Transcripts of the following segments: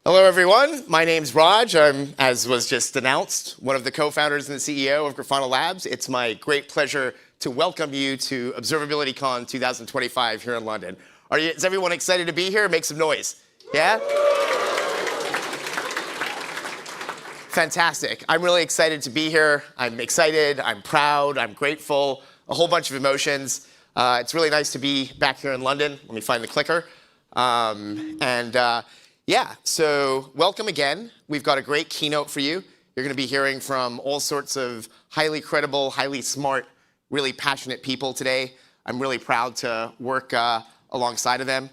Hello, everyone. My name's Raj. I'm, as was just announced, one of the co-founders and the CEO of Grafana Labs. It's my great pleasure to welcome you to ObservabilityCON 2025 here in London. Is everyone excited to be here? Make some noise. Yeah? Fantastic. I'm really excited to be here. I'm excited, I'm proud, I'm grateful, a whole bunch of emotions. It's really nice to be back here in London. Let me find the clicker. Yeah, so welcome again. We've got a great keynote for you. You're going to be hearing from all sorts of highly credible, highly smart, really passionate people today. I'm really proud to work alongside of them.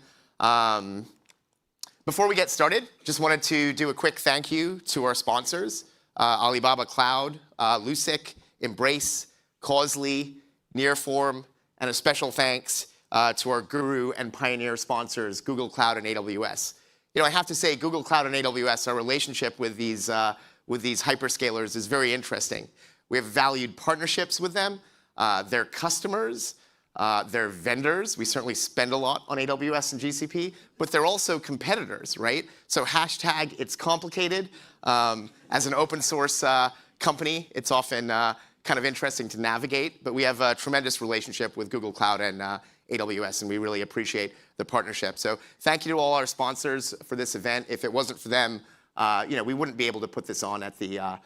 Before we get started, just wanted to do a quick thank you to our sponsors, Alibaba Cloud, Lusic, Embrace, Causely, Nearform, and a special thanks to our guru and pioneer sponsors, Google Cloud and AWS. You know, I have to say, Google Cloud and AWS, our relationship with these hyperscalers is very interesting. We have valued partnerships with them, their customers, their vendors. We certainly spend a lot on AWS and GCP, but they're also competitors, right? So hashtag it's complicated. As an open source company, it's often kind of interesting to navigate, but we have a tremendous relationship with Google Cloud and AWS, and we really appreciate the partnership. So thank you to all our sponsors for this event. If it wasn't for them, we wouldn't be able to put this on at the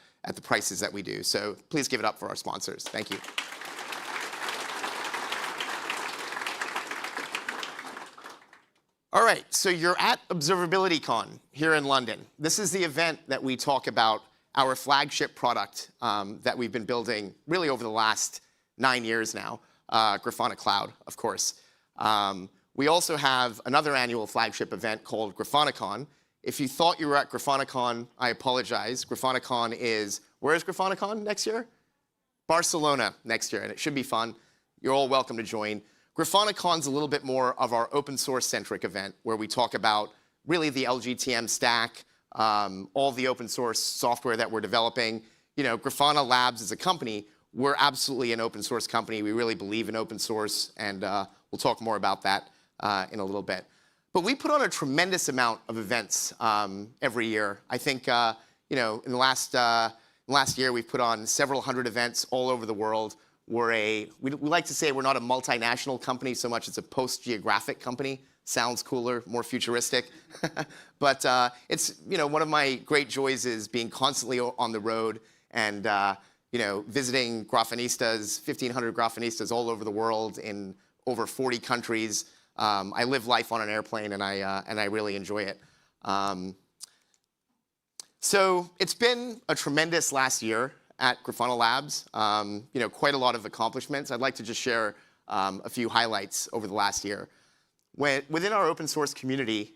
prices that we do. So please give it up for our sponsors. Thank you. All right, so you're at ObservabilityCON here in London. This is the event that we talk about our flagship product that we've been building really over the last 9 years now, Grafana Cloud, of course. We also have another annual flagship event called GrafanaCON. If you thought you were at GrafanaCON, I apologize. GrafanaCON is, where is GrafanaCON next year? Barcelona next year, and it should be fun. You're all welcome to join. GrafanaCON's a little bit more of our open source centric event where we talk about really the LGTM stack, all the open source software that we're developing. You know, Grafana Labs as a company, we're absolutely an open source company. We really believe in open source, and we'll talk more about that in a little bit. But we put on a tremendous amount of events every year. I think, in the last year, we've put on several hundred events all over the world. We like to say we're not a multinational company so much as a post-geographic company. Sounds cooler, more futuristic. But it's, one of my great joys is being constantly on the road and, visiting Grafanistas, 1,500 Grafanistas all over the world in over 40 countries. I live life on an airplane, and I really enjoy it. So it's been a tremendous last year at Grafana Labs. Quite a lot of accomplishments. I'd like to just share a few highlights over the last year. Within our open source community,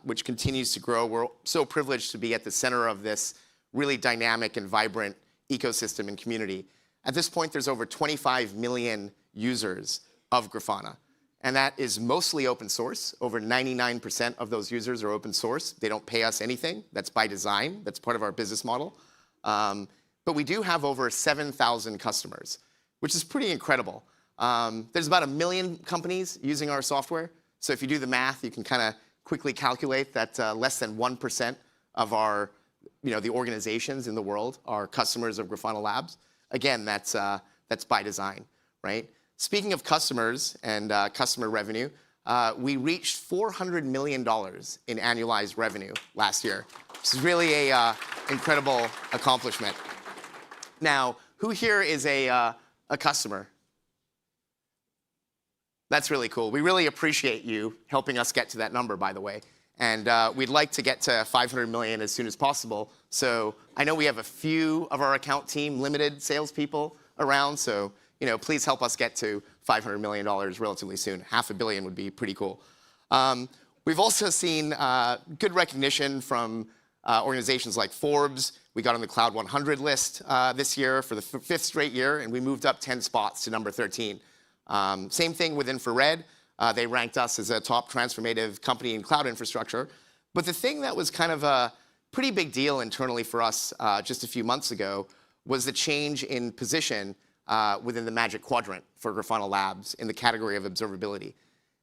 which continues to grow, we're so privileged to be at the center of this really dynamic and vibrant ecosystem and community. At this point, there's over 25 million users of Grafana. And that is mostly open source. Over 99% of those users are open source. They don't pay us anything. That's by design. That's part of our business model. But we do have over 7,000 customers, which is pretty incredible. There's about 1 million companies using our software. So if you do the math, you can kind of quickly calculate that less than 1% of our, the organizations in the world are customers of Grafana Labs. Again, that's by design, right? Speaking of customers and customer revenue, we reached $400 million in annualized revenue last year, which is really an incredible accomplishment. Now, who here is a customer? That's really cool. We really appreciate you helping us get to that number, by the way. And we'd like to get to 500 million as soon as possible. So I know we have a few of our account team, limited salespeople around. So, please help us get to $500 million relatively soon. $500 million would be pretty cool. We've also seen good recognition from organizations like Forbes. We got on the Cloud 100 list this year for the 5th straight year, and we moved up 10 spots to number 13. Same thing with Infrared. They ranked us as a top transformative company in cloud infrastructure. But the thing that was kind of a pretty big deal internally for us just a few months ago was the change in position within the Magic Quadrant for Grafana Labs in the category of observability.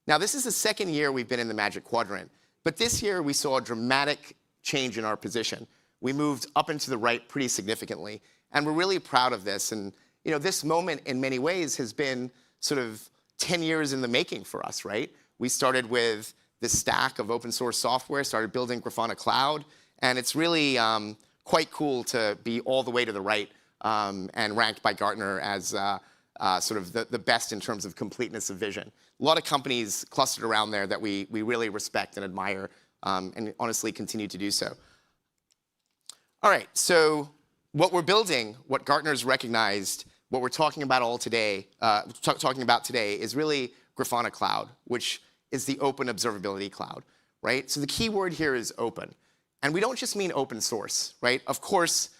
Now, this is the second year we've been in the Magic Quadrant, but this year we saw a dramatic change in our position. We moved up and to the right pretty significantly. And we're really proud of this. And this moment, in many ways, has been sort of 10 years in the making for us, right? We started with this stack of open source software, started building Grafana Cloud, and it's really quite cool to be all the way to the right and ranked by Gartner as sort of the best in terms of completeness of vision. A lot of companies clustered around there that we really respect and admire, and honestly continue to do so. All right, so what we're building, what Gartner's recognized, what we're talking about today is really Grafana Cloud, which is the open observability cloud, right? So the key word here is open. And we don't just mean open source, right? Of course,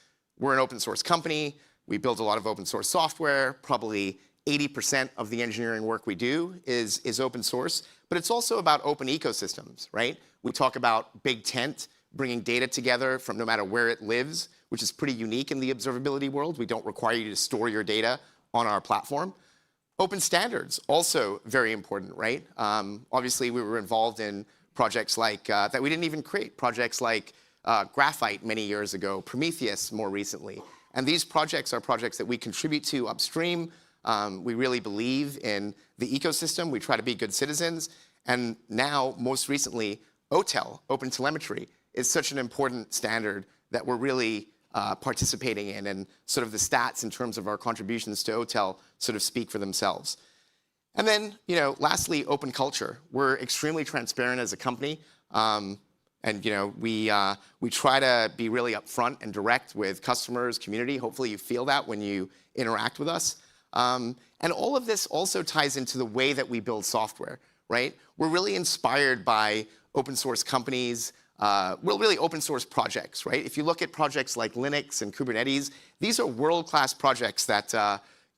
we're an open source company. We build a lot of open source software. Probably 80% of the engineering work we do is open source. But it's also about open ecosystems, right? We talk about Big Tent, bringing data together from no matter where it lives, which is pretty unique in the observability world. We don't require you to store your data on our platform. Open standards, also very important, right? Obviously, we were involved in projects like, that we didn't even create, projects like Graphite many years ago, Prometheus more recently. And these projects are projects that we contribute to upstream. We really believe in the ecosystem. We try to be good citizens. And now, most recently, OTel, Open Telemetry, is such an important standard that we're really participating in, and sort of the stats in terms of our contributions to OTel sort of speak for themselves. And then, lastly, open culture. We're extremely transparent as a company, and we try to be really upfront and direct with customers, community. Hopefully, you feel that when you interact with us. And all of this also ties into the way that we build software, right? We're really inspired by open source companies. Really open source projects, right? If you look at projects like Linux and Kubernetes, these are world-class projects that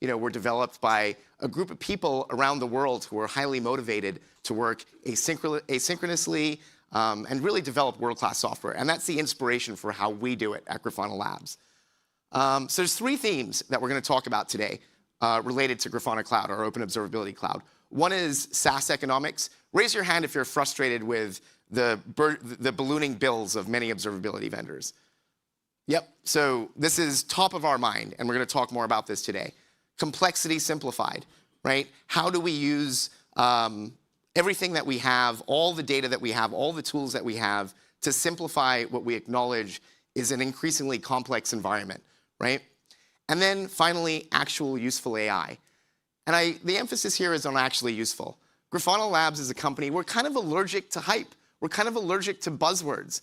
were developed by a group of people around the world who are highly motivated to work asynchronously and really develop world-class software. And that's the inspiration for how we do it at Grafana Labs. So there's 3 themes that we're going to talk about today related to Grafana Cloud, our open observability cloud. One is SaaS economics. Raise your hand if you're frustrated with the ballooning bills of many observability vendors. Yep, so this is top of our mind, and we're going to talk more about this today. Complexity simplified, right? How do we use everything that we have, all the data that we have, all the tools that we have to simplify what we acknowledge is an increasingly complex environment, right? And then finally, actual useful AI. And the emphasis here is on actually useful. Grafana Labs is a company, we're kind of allergic to hype. We're kind of allergic to buzzwords.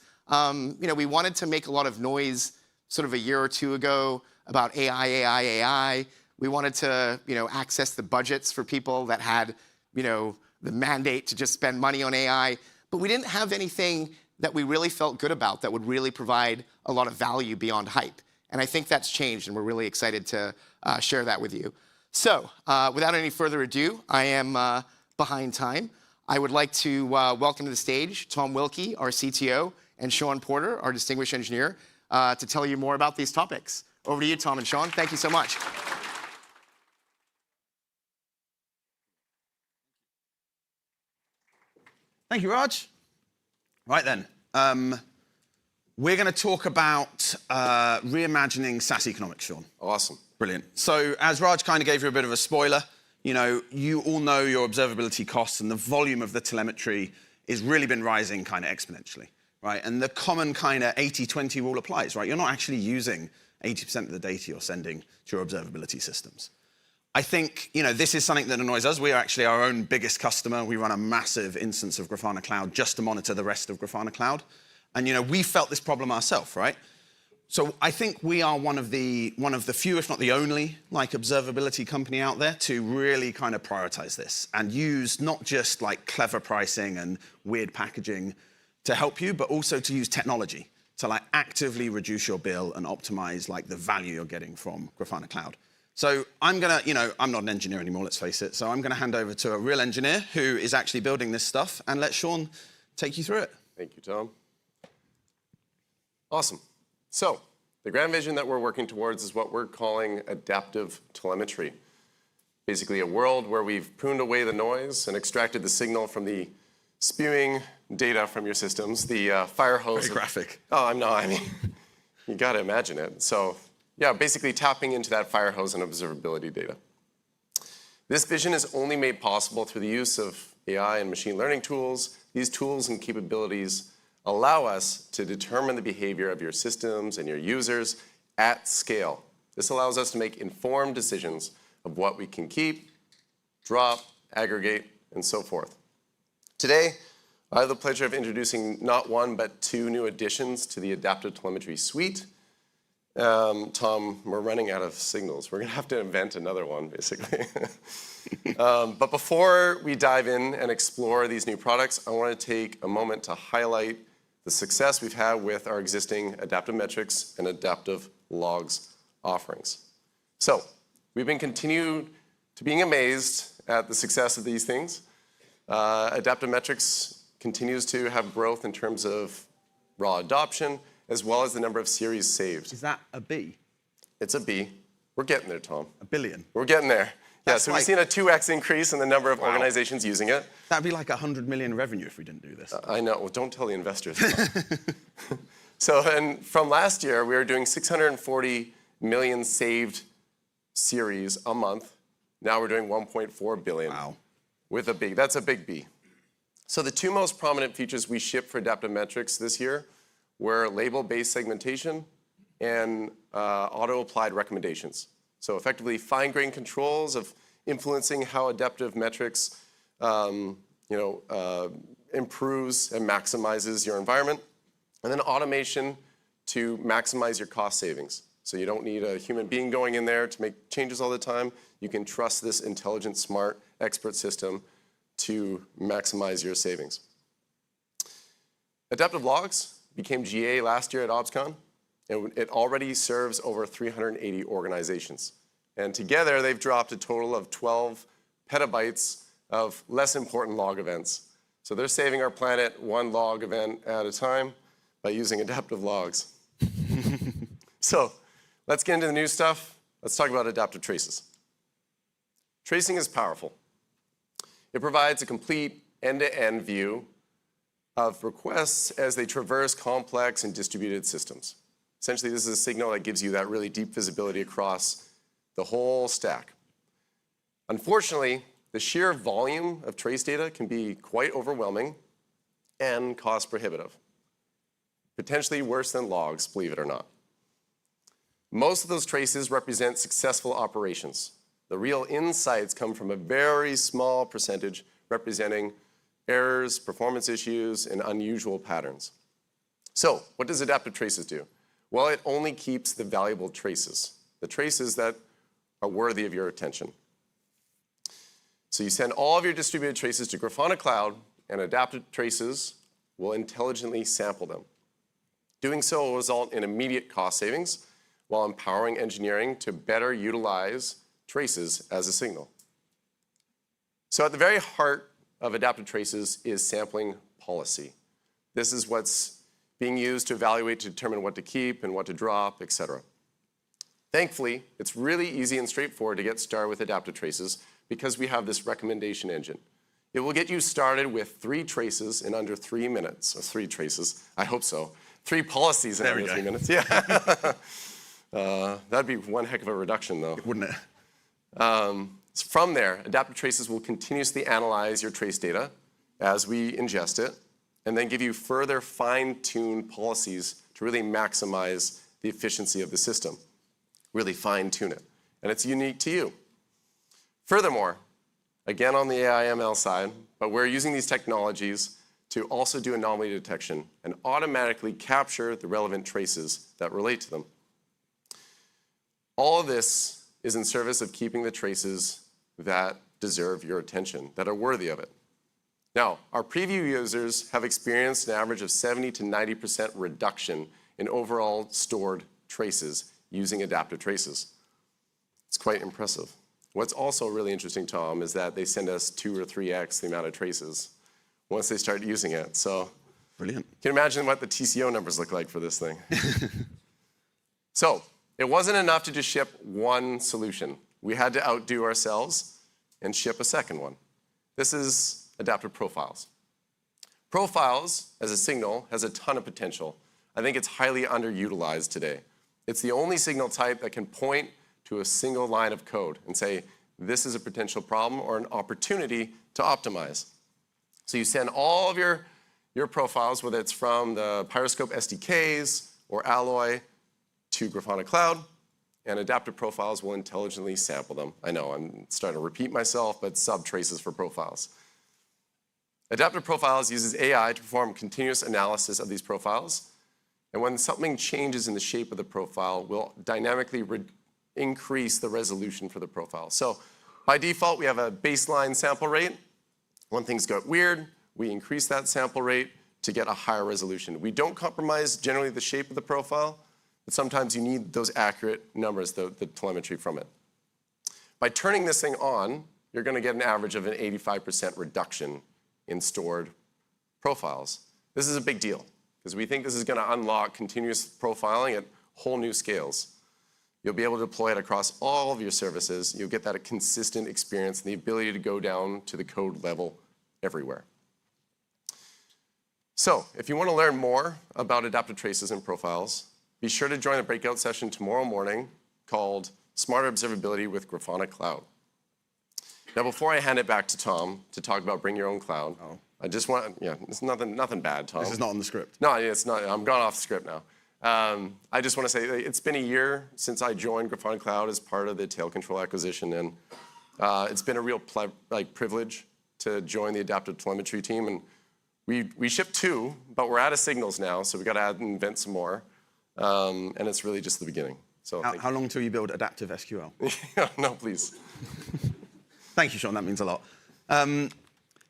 We wanted to make a lot of noise sort of a year or 2 ago about AI. We wanted to, access the budgets for people that had, the mandate to just spend money on AI. But we didn't have anything that we really felt good about that would really provide a lot of value beyond hype. And I think that's changed, and we're really excited to share that with you. So without any further ado, I am behind time. I would like to welcome to the stage Tom Wilkie, our CTO, and Sean Porter, our distinguished engineer, to tell you more about these topics. Over to you, Tom and Sean. Thank you so much. Thank you, Raj. Right then, we're going to talk about reimagining SaaS economics, Sean. Awesome. Brilliant. So as Raj kind of gave you a bit of a spoiler, you all know your observability costs, and the volume of the telemetry has really been rising kind of exponentially, right? And the common kind of 80-20 rule applies, right? You're not actually using 80% of the data you're sending to your observability systems. I think, this is something that annoys us. We are actually our own biggest customer. We run a massive instance of Grafana Cloud just to monitor the rest of Grafana Cloud. And, we felt this problem ourselves, right? So I think we are one of the few, if not the only, observability company out there to really kind of prioritize this and use not just clever pricing and weird packaging to help you, but also to use technology to actively reduce your bill and optimize the value you're getting from Grafana Cloud. So I'm gonna, I'm not an engineer anymore, let's face it. So I'm gonna hand over to a real engineer who is actually building this stuff, and let Sean take you through it. Thank you, Tom. Awesome. So the grand vision that we're working towards is what we're calling adaptive telemetry. Basically a world where we've pruned away the noise and extracted the signal from the spewing data from your systems, the fire hose. Very graphic. Oh, I mean, you got to imagine it. So yeah, basically tapping into that fire hose and observability data. This vision is only made possible through the use of AI and machine learning tools. These tools and capabilities allow us to determine the behavior of your systems and your users at scale. This allows us to make informed decisions of what we can keep, drop, aggregate, and so forth. Today, I have the pleasure of introducing not one, but two new additions to the Adaptive Telemetry suite. Tom, we're running out of signals. We're going to have to invent another one, basically. But before we dive in and explore these new products, I want to take a moment to highlight the success we've had with our existing Adaptive Metrics and Adaptive Logs offerings. So we've been continued to being amazed at the success of these things. Adaptive Metrics continues to have growth in terms of raw adoption, as well as the number of series saved. Is that a B? It's a B. We're getting there, Tom. A billion? We're getting there. Yeah, That's so like- we've seen a 2x increase in the number of organizations using it. That'd be like 100 million revenue if we didn't do this. I know. Well, don't tell the investors. So, and from last year, we were doing 640 million saved series a month. Now we're doing 1.4 billion. Wow. With a B. That's a big B. So the two most prominent features we shipped for Adaptive Metrics this year were label-based segmentation and auto-applied recommendations. So effectively, fine-grained controls of influencing how Adaptive Metrics improves and maximizes your environment. And then automation to maximize your cost savings. So you don't need a human being going in there to make changes all the time. You can trust this intelligent, smart, expert system to maximize your savings. Adaptive Logs became GA last year at ObsCon, and it already serves over 380 organizations. And together, they've dropped a total of 12 petabytes of less important log events. So they're saving our planet one log event at a time by using Adaptive Logs. So let's get into the new stuff. Let's talk about adaptive traces. Tracing is powerful. It provides a complete end-to-end view of requests as they traverse complex and distributed systems. Essentially, this is a signal that gives you that really deep visibility across the whole stack. Unfortunately, the sheer volume of trace data can be quite overwhelming and cost prohibitive. Potentially worse than logs, believe it or not. Most of those traces represent successful operations. The real insights come from a very small percentage representing errors, performance issues, and unusual patterns. So what does adaptive traces do? Well, it only keeps the valuable traces, the traces that are worthy of your attention. So you send all of your distributed traces to Grafana Cloud, and adaptive traces will intelligently sample them. Doing so will result in immediate cost savings while empowering engineering to better utilize traces as a signal. So at the very heart of adaptive traces is sampling policy. This is what's being used to evaluate to determine what to keep and what to drop, et cetera. Thankfully, it's really easy and straightforward to get started with adaptive traces because we have this recommendation engine. It will get you started with 3 traces in under 3 minutes, or 3 traces, I hope so. 3 policies in under 3 minutes, yeah. That'd be one heck of a reduction though. Wouldn't it? From there, adaptive traces will continuously analyze your trace data as we ingest it, and then give you further fine-tuned policies to really maximize the efficiency of the system. Really fine-tune it. And it's unique to you. Furthermore, again on the AI/ML side, but we're using these technologies to also do anomaly detection and automatically capture the relevant traces that relate to them. All of this is in service of keeping the traces that deserve your attention, that are worthy of it. Now, our preview users have experienced an average of 70 to 90% reduction in overall stored traces using adaptive traces. It's quite impressive. What's also really interesting, Tom, is that they send us 2 or 3x the amount of traces once they start using it. So, brilliant. Can you imagine what the TCO numbers look like for this thing? So, it wasn't enough to just ship one solution. We had to outdo ourselves and ship a second one. This is adaptive profiles. Profiles, as a signal, has a ton of potential. I think it's highly underutilized today. It's the only signal type that can point to a single line of code and say, this is a potential problem or an opportunity to optimize. So you send all of your profiles, whether it's from the Pyroscope SDKs or Alloy, to Grafana Cloud, and Adaptive Profiles will intelligently sample them. I know, I'm starting to repeat myself, but sub-traces for profiles. Adaptive Profiles uses AI to perform continuous analysis of these profiles, and when something changes in the shape of the profile, we'll dynamically increase the resolution for the profile. So by default, we have a baseline sample rate. When things get weird, we increase that sample rate to get a higher resolution. We don't compromise generally the shape of the profile, but sometimes you need those accurate numbers, the telemetry from it. By turning this thing on, you're going to get an average of an 85% reduction in stored profiles. This is a big deal because we think this is going to unlock continuous profiling at whole new scales. You'll be able to deploy it across all of your services. You'll get that consistent experience and the ability to go down to the code level everywhere. So if you want to learn more about adaptive traces and profiles, be sure to join the breakout session tomorrow morning called Smarter Observability with Grafana Cloud. Now, before I hand it back to Tom to talk about Bring Your Own Cloud, I just want, it's nothing bad, Tom. This is not on the script. No, it's not. I'm gone off the script now. I just want to say it's been a year since I joined Grafana Cloud as part of the Tail Control acquisition, and it's been a real privilege to join the Adaptive Telemetry team. And we shipped 2, but we're out of signals now, so we got to add and invent some more. And it's really just the beginning. So how long till you build adaptive SQL? No, please. Thank you, Sean. That means a lot.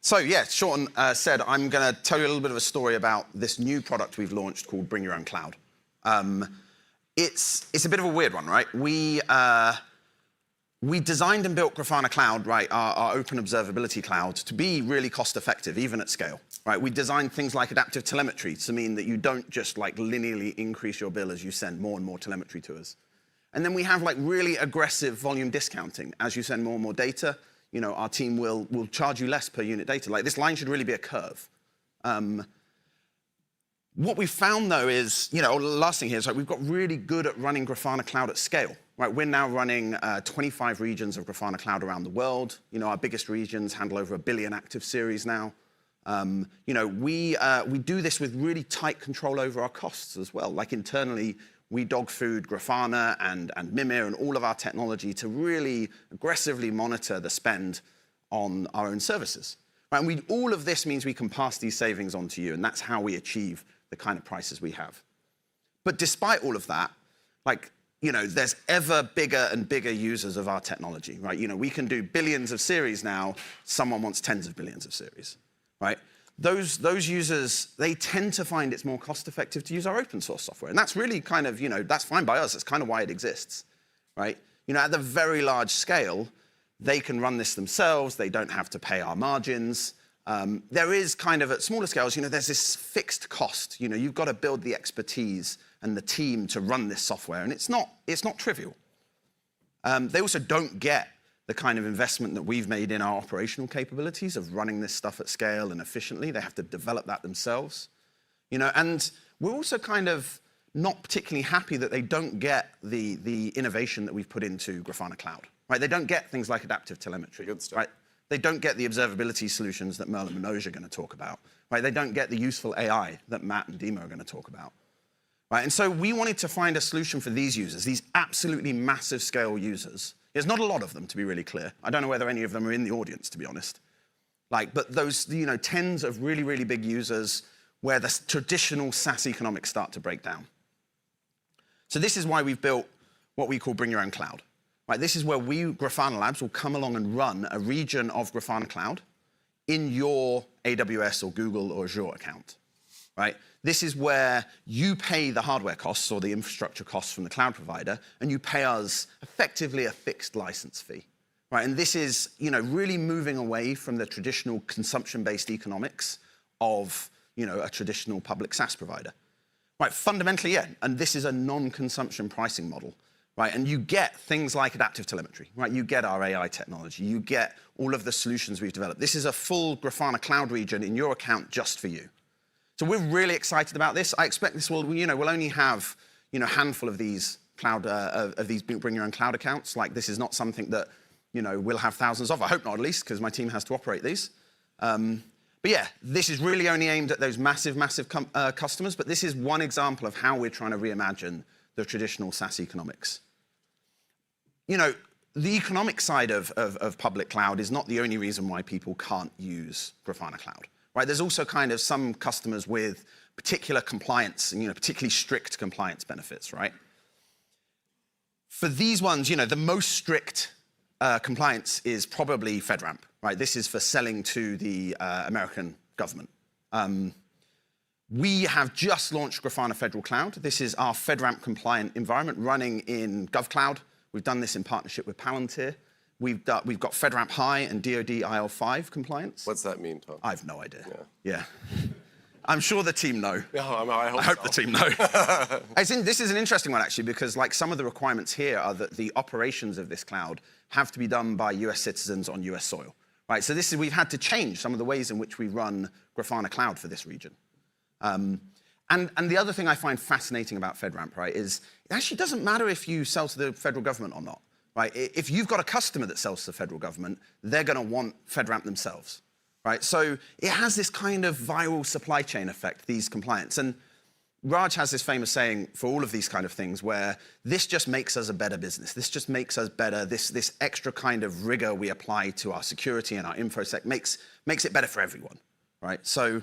So yeah, Sean said I'm going to tell you a little bit of a story about this new product we've launched called Bring Your Own Cloud. It's a bit of a weird one, right? We designed and built Grafana Cloud, right, our open observability cloud, to be really cost-effective, even at scale. Right? We designed things like adaptive telemetry to mean that you don't just like linearly increase your bill as you send more and more telemetry to us. And then we have like really aggressive volume discounting. As you send more and more data, our team will charge you less per unit data. Like this line should really be a curve. What we found though is, the last thing here is like we've got really good at running Grafana Cloud at scale. Right? We're now running 25 regions of Grafana Cloud around the world. Our biggest regions handle over 1 billion active series now. We do this with really tight control over our costs as well. Like internally, we dog food Grafana and Mimir and all of our technology to really aggressively monitor the spend on our own services. Right? And all of this means we can pass these savings on to you, and that's how we achieve the kind of prices we have. But despite all of that, there's ever bigger and bigger users of our technology, right? We can do billions of series now. Someone wants tens of billions of series, right? Those users, they tend to find it's more cost-effective to use our open source software. And that's really kind of, that's fine by us. It's kind of why it exists, right? At the very large scale, they can run this themselves. They don't have to pay our margins. There is kind of, at smaller scales, there's this fixed cost. You've got to build the expertise and the team to run this software. And it's not trivial. They also don't get the kind of investment that we've made in our operational capabilities of running this stuff at scale and efficiently. They have to develop that themselves. And we're also kind of not particularly happy that they don't get the innovation that we've put into Grafana Cloud. Right? They don't get things like adaptive telemetry. Good stuff. Right? They don't get the observability solutions that Merl and Manoj are going to talk about. Right? They don't get the useful AI that Matt and Dima are going to talk about. Right? And so we wanted to find a solution for these users, these absolutely massive scale users. There's not a lot of them, to be really clear. I don't know whether any of them are in the audience, to be honest. But those, tens of really, really big users where the traditional SaaS economics start to break down. So this is why we've built what we call Bring Your Own Cloud. Right? This is where we, Grafana Labs, will come along and run a region of Grafana Cloud in your AWS or Google or Azure account. Right? This is where you pay the hardware costs or the infrastructure costs from the cloud provider, and you pay us effectively a fixed license fee. Right? And this is really moving away from the traditional consumption-based economics of a traditional public SaaS provider. Right? Fundamentally, yeah, and this is a non-consumption pricing model. right? And you get things like Adaptive Telemetry, right? You get our AI technology. You get all of the solutions we've developed. This is a full Grafana Cloud region in your account just for you. So we're really excited about this. I expect this will, we'll only have, a handful of these cloud, bring your own cloud accounts. Like, this is not something that, we'll have thousands of. I hope not, at least, because my team has to operate these. But yeah, this is really only aimed at those massive customers, but this is one example of how we're trying to reimagine the traditional SaaS economics. The economic side of public cloud is not the only reason why people can't use Grafana Cloud, right? There's also kind of some customers with particular compliance and, particularly strict compliance benefits, right? For these ones, the most strict compliance is probably FedRAMP, right? This is for selling to the American government. We have just launched Grafana Federal Cloud. This is our FedRAMP compliant environment running in GovCloud. We've done this in partnership with Palantir. We've got FedRAMP High and DoD IL5 compliance. What's that mean, Tom? I have no idea. Yeah. I'm sure the team know. Yeah, I hope the team know. This is an interesting one, actually, because some of the requirements here are that the operations of this cloud have to be done by US citizens on US soil, right? So we've had to change some of the ways in which we run Grafana Cloud for this region. And the other thing I find fascinating about FedRAMP, right, is it actually doesn't matter if you sell to the federal government or not, right? If you've got a customer that sells to the federal government, they're going to want FedRAMP themselves, right? So it has this kind of viral supply chain effect, these compliance. And Raj has this famous saying for all of these kind of things where this just makes us a better business. This just makes us better. This extra kind of rigor we apply to our security and our InfoSec makes it better for everyone, right? So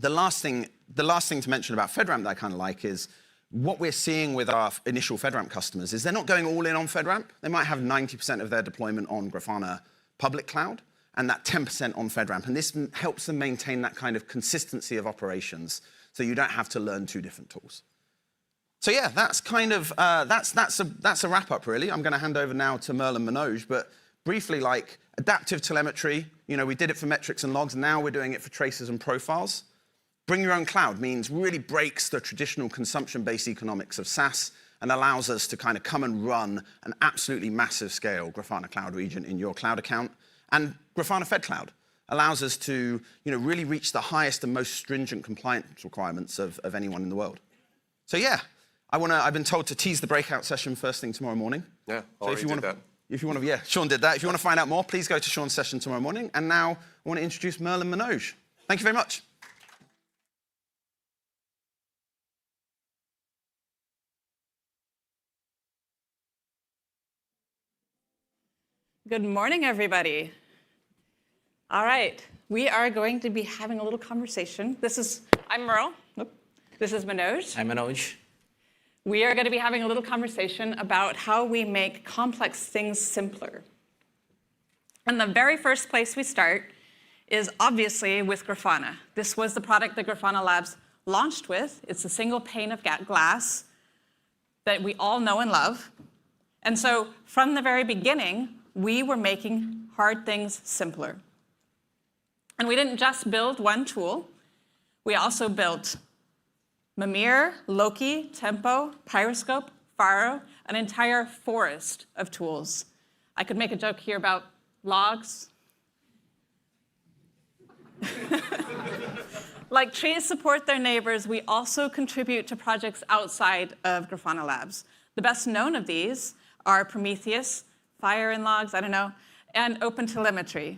the last thing to mention about FedRAMP that I kind of like is what we're seeing with our initial FedRAMP customers is they're not going all in on FedRAMP. They might have 90% of their deployment on Grafana Public Cloud and that 10% on FedRAMP. And this helps them maintain that kind of consistency of operations so you don't have to learn two different tools. So yeah, that's kind of, that's a wrap up really. I'm gonna hand over now to Merl and Manoj, but briefly, like Adaptive Telemetry, we did it for metrics and logs, and now we're doing it for traces and profiles. Bring your own cloud means really breaks the traditional consumption-based economics of SaaS and allows us to kind of come and run an absolutely massive scale Grafana Cloud region in your cloud account. And Grafana Fed Cloud allows us to really reach the highest and most stringent compliance requirements of anyone in the world. So yeah, I've been told to tease the breakout session first thing tomorrow morning. Yeah, so if you want to, yeah, Sean did that. If you want to find out more, please go to Sean's session tomorrow morning. And now I want to introduce Merl and Manoj. Thank you very much. Good morning, everybody. All right, we are going to be having a little conversation. I'm Merl. This is Manoj. I'm Manoj. We are going to be having a little conversation about how we make complex things simpler. And the very first place we start is obviously with Grafana. This was the product that Grafana Labs launched with. It's a single pane of glass that we all know and love. And so from the very beginning, we were making hard things simpler. And we didn't just build one tool. We also built Mimir, Loki, Tempo, Pyroscope, Faro, an entire forest of tools. I could make a joke here about logs. Like trees support their neighbors, we also contribute to projects outside of Grafana Labs. The best known of these are Prometheus, Fire and Logs, I don't know, and OpenTelemetry.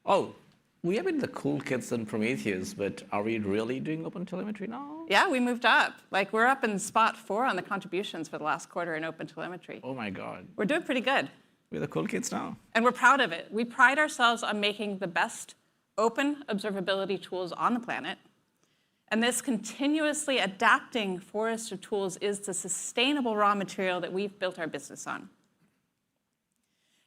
Oh, we have been the cool kids in Prometheus, but are we really doing OpenTelemetry now? Yeah, we moved up. Like, we're up in spot 4 on the contributions for the last quarter in OpenTelemetry. Oh my God. We're doing pretty good. We're the cool kids now. And we're proud of it. We pride ourselves on making the best open observability tools on the planet. And this continuously adapting forest of tools is the sustainable raw material that we've built our business on.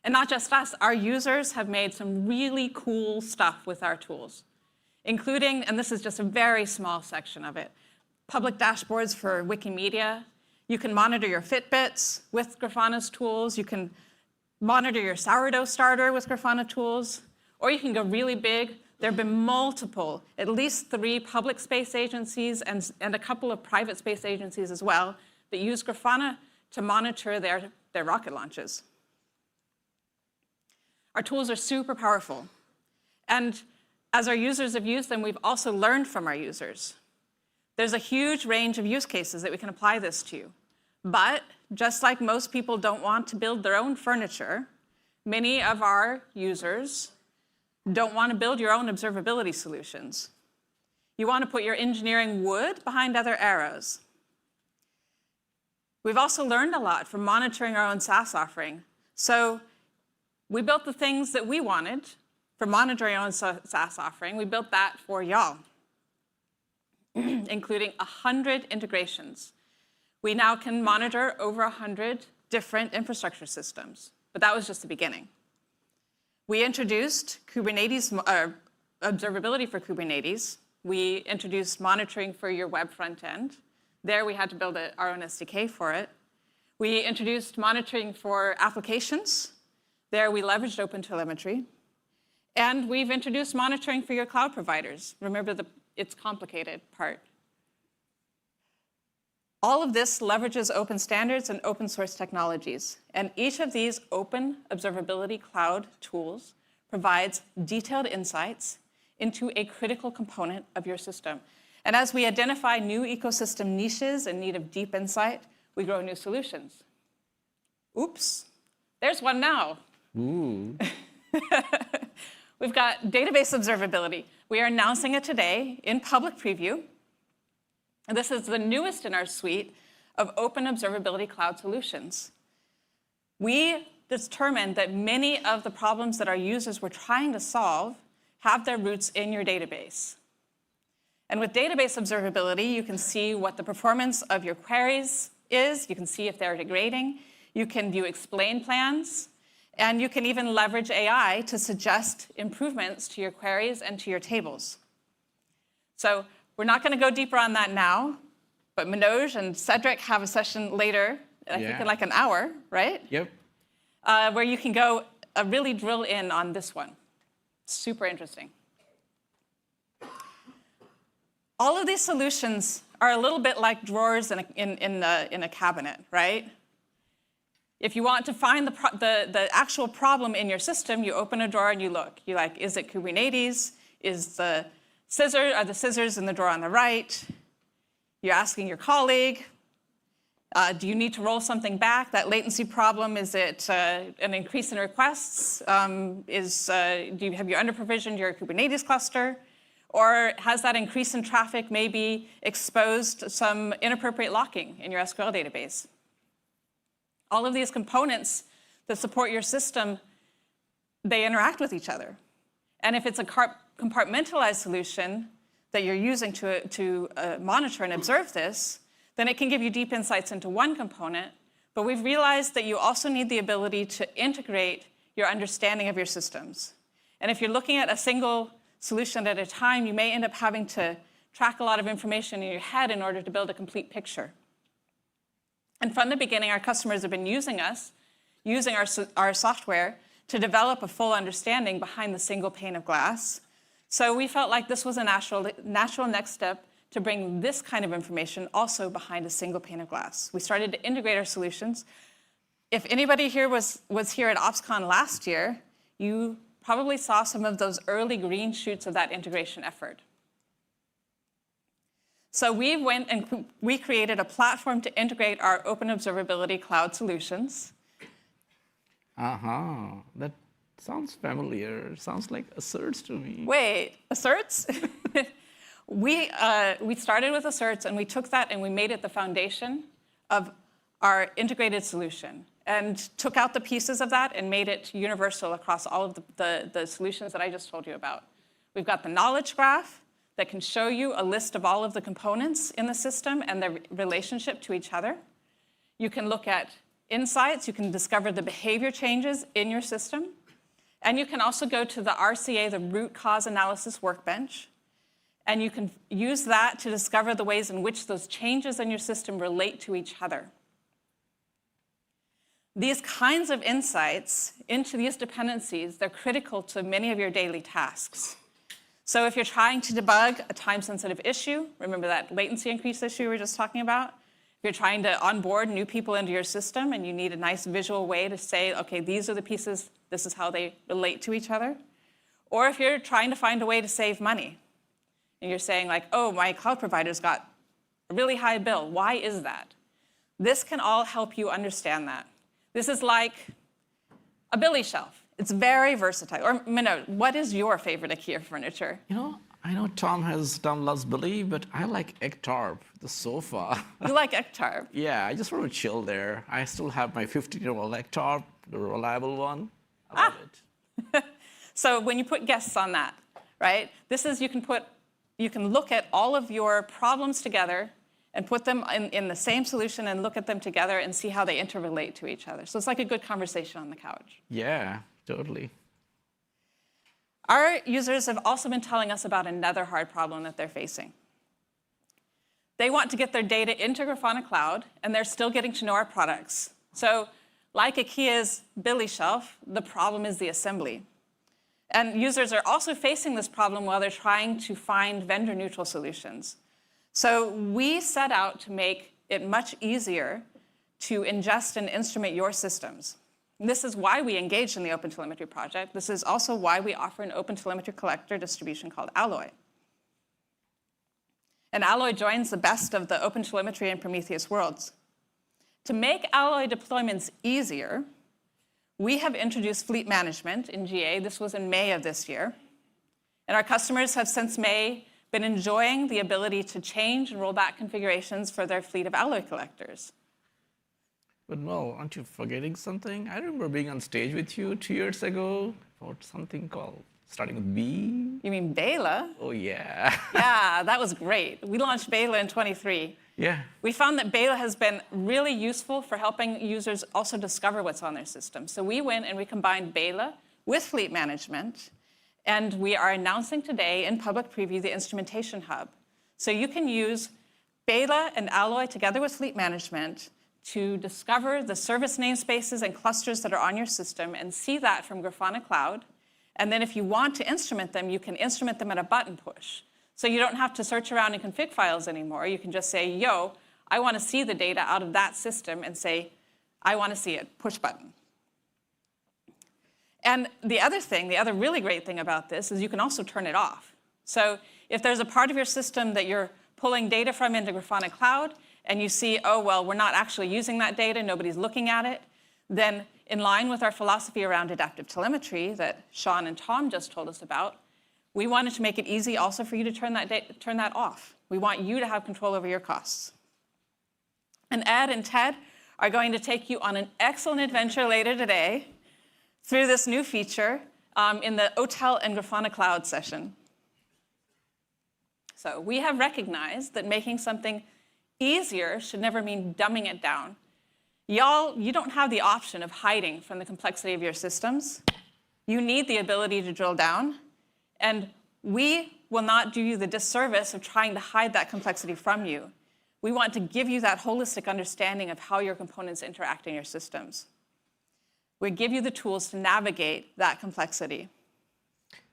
And not just us, our users have made some really cool stuff with our tools, including, and this is just a very small section of it, public dashboards for Wikimedia. You can monitor your Fitbits with Grafana's tools. You can monitor your sourdough starter with Grafana tools. Or you can go really big. There have been multiple, at least 3 public space agencies and a couple of private space agencies as well that use Grafana to monitor their rocket launches. Our tools are super powerful. And as our users have used them, we've also learned from our users. There's a huge range of use cases that we can apply this to. But just like most people don't want to build their own furniture, many of our users don't want to build your own observability solutions. You want to put your engineering wood behind other arrows. We've also learned a lot from monitoring our own SaaS offering. So we built the things that we wanted for monitoring our own SaaS offering. We built that for y'all, including 100 integrations. We now can monitor over 100 different infrastructure systems, but that was just the beginning. We introduced Kubernetes, observability for Kubernetes. We introduced monitoring for your web front end. There we had to build our own SDK for it. We introduced monitoring for applications. There we leveraged OpenTelemetry. And we've introduced monitoring for your cloud providers. Remember it's complicated part. All of this leverages open standards and open source technologies. And each of these open observability cloud tools provides detailed insights into a critical component of your system. And as we identify new ecosystem niches in need of deep insight, we grow new solutions. Oops, there's one now. Ooh. We've got database observability. We are announcing it today in public preview. And this is the newest in our suite of open observability cloud solutions. We determined that many of the problems that our users were trying to solve have their roots in your database. And with database observability, you can see what the performance of your queries is. You can see if they're degrading. You can view explain plans. And you can even leverage AI to suggest improvements to your queries and to your tables. So we're not going to go deeper on that now, but Manoj and Cedric have a session later, I think in like an hour, right? Yep. Where you can go really drill in on this one. Super interesting. All of these solutions are a little bit like drawers in a cabinet, right? If you want to find the actual problem in your system, you open a drawer and you look. You're like, is it Kubernetes? Are the scissors in the drawer on the right? You're asking your colleague, do you need to roll something back? That latency problem, is it an increase in requests? Have you under-provisioned your Kubernetes cluster? Or has that increase in traffic maybe exposed some inappropriate locking in your SQL database? All of these components that support your system, they interact with each other. And if it's a compartmentalized solution that you're using to monitor and observe this, then it can give you deep insights into one component. But we've realized that you also need the ability to integrate your understanding of your systems. And if you're looking at a single solution at a time, you may end up having to track a lot of information in your head in order to build a complete picture. And from the beginning, our customers have been using our software to develop a full understanding behind the single pane of glass. So we felt like this was a natural next step to bring this kind of information also behind a single pane of glass. We started to integrate our solutions. If anybody here was here at OpsCon last year, you probably saw some of those early green shoots of that integration effort. So we went and we created a platform to integrate our open observability cloud solutions. That sounds familiar. Sounds like asserts to me. Wait, asserts? We started with asserts, and we took that and we made it the foundation of our integrated solution, and took out the pieces of that and made it universal across all of the solutions that I just told you about. We've got the knowledge graph that can show you a list of all of the components in the system and their relationship to each other. You can look at insights. You can discover the behavior changes in your system. And you can also go to the RCA, the root cause analysis workbench, and you can use that to discover the ways in which those changes in your system relate to each other. These kinds of insights into these dependencies, they're critical to many of your daily tasks. So if you're trying to debug a time-sensitive issue, remember that latency increase issue we were just talking about, If you're trying to onboard new people into your system and you need a nice visual way to say, okay, these are the pieces, this is how they relate to each other. Or if you're trying to find a way to save money and you're saying like, oh, my cloud provider's got a really high bill. Why is that? This can all help you understand that. This is like a billy shelf. It's very versatile. Or Minot, what is your favorite IKEA furniture? You know, I know Tom has Tom loves Billy, but I like egg tarp, the sofa. You like egg tarp? Yeah, I just want to chill there. I still have my 15-year-old egg tarp, the reliable one. I love it. So when you put guests on that, right? This is, you can look at all of your problems together and put them in the same solution and look at them together and see how they interrelate to each other. So it's like a good conversation on the couch. Yeah, totally. Our users have also been telling us about another hard problem that they're facing. They want to get their data into Grafana Cloud, and they're still getting to know our products. So like IKEA's Billy shelf, the problem is the assembly. And users are also facing this problem while they're trying to find vendor-neutral solutions. So we set out to make it much easier to ingest and instrument your systems. This is why we engaged in the OpenTelemetry project. This is also why we offer an OpenTelemetry collector distribution called Alloy. And Alloy joins the best of the OpenTelemetry and Prometheus worlds. To make Alloy deployments easier, we have introduced fleet management in GA. This was in May of this year. And our customers have since May been enjoying the ability to change and roll back configurations for their fleet of Alloy collectors. But Mo, aren't you forgetting something? I remember being on stage with you 2 years ago for something called, starting with B. You mean Beyla? Oh, yeah. Yeah, that was great. We launched Beyla in 23. Yeah. We found that Beyla has been really useful for helping users also discover what's on their system. So we went and we combined Beyla with fleet management, and we are announcing today in public preview the Instrumentation Hub. So you can use Beyla and Alloy together with fleet management to discover the service namespaces and clusters that are on your system and see that from Grafana Cloud. And then if you want to instrument them, you can instrument them at a button push. So you don't have to search around in config files anymore. You can just say, yo, I want to see the data out of that system and say, I want to see it, push button. And the other thing, the other really great thing about this is you can also turn it off. So if there's a part of your system that you're pulling data from into Grafana Cloud and you see, oh, well, we're not actually using that data, nobody's looking at it, then in line with our philosophy around adaptive telemetry that Sean and Tom just told us about, we wanted to make it easy also for you to turn that off. We want you to have control over your costs. And Ed and Ted are going to take you on an excellent adventure later today through this new feature in the OTel and Grafana Cloud session. So we have recognized that making something easier should never mean dumbing it down. Y'all, you don't have the option of hiding from the complexity of your systems. You need the ability to drill down. And we will not do you the disservice of trying to hide that complexity from you. We want to give you that holistic understanding of how your components interact in your systems. We give you the tools to navigate that complexity.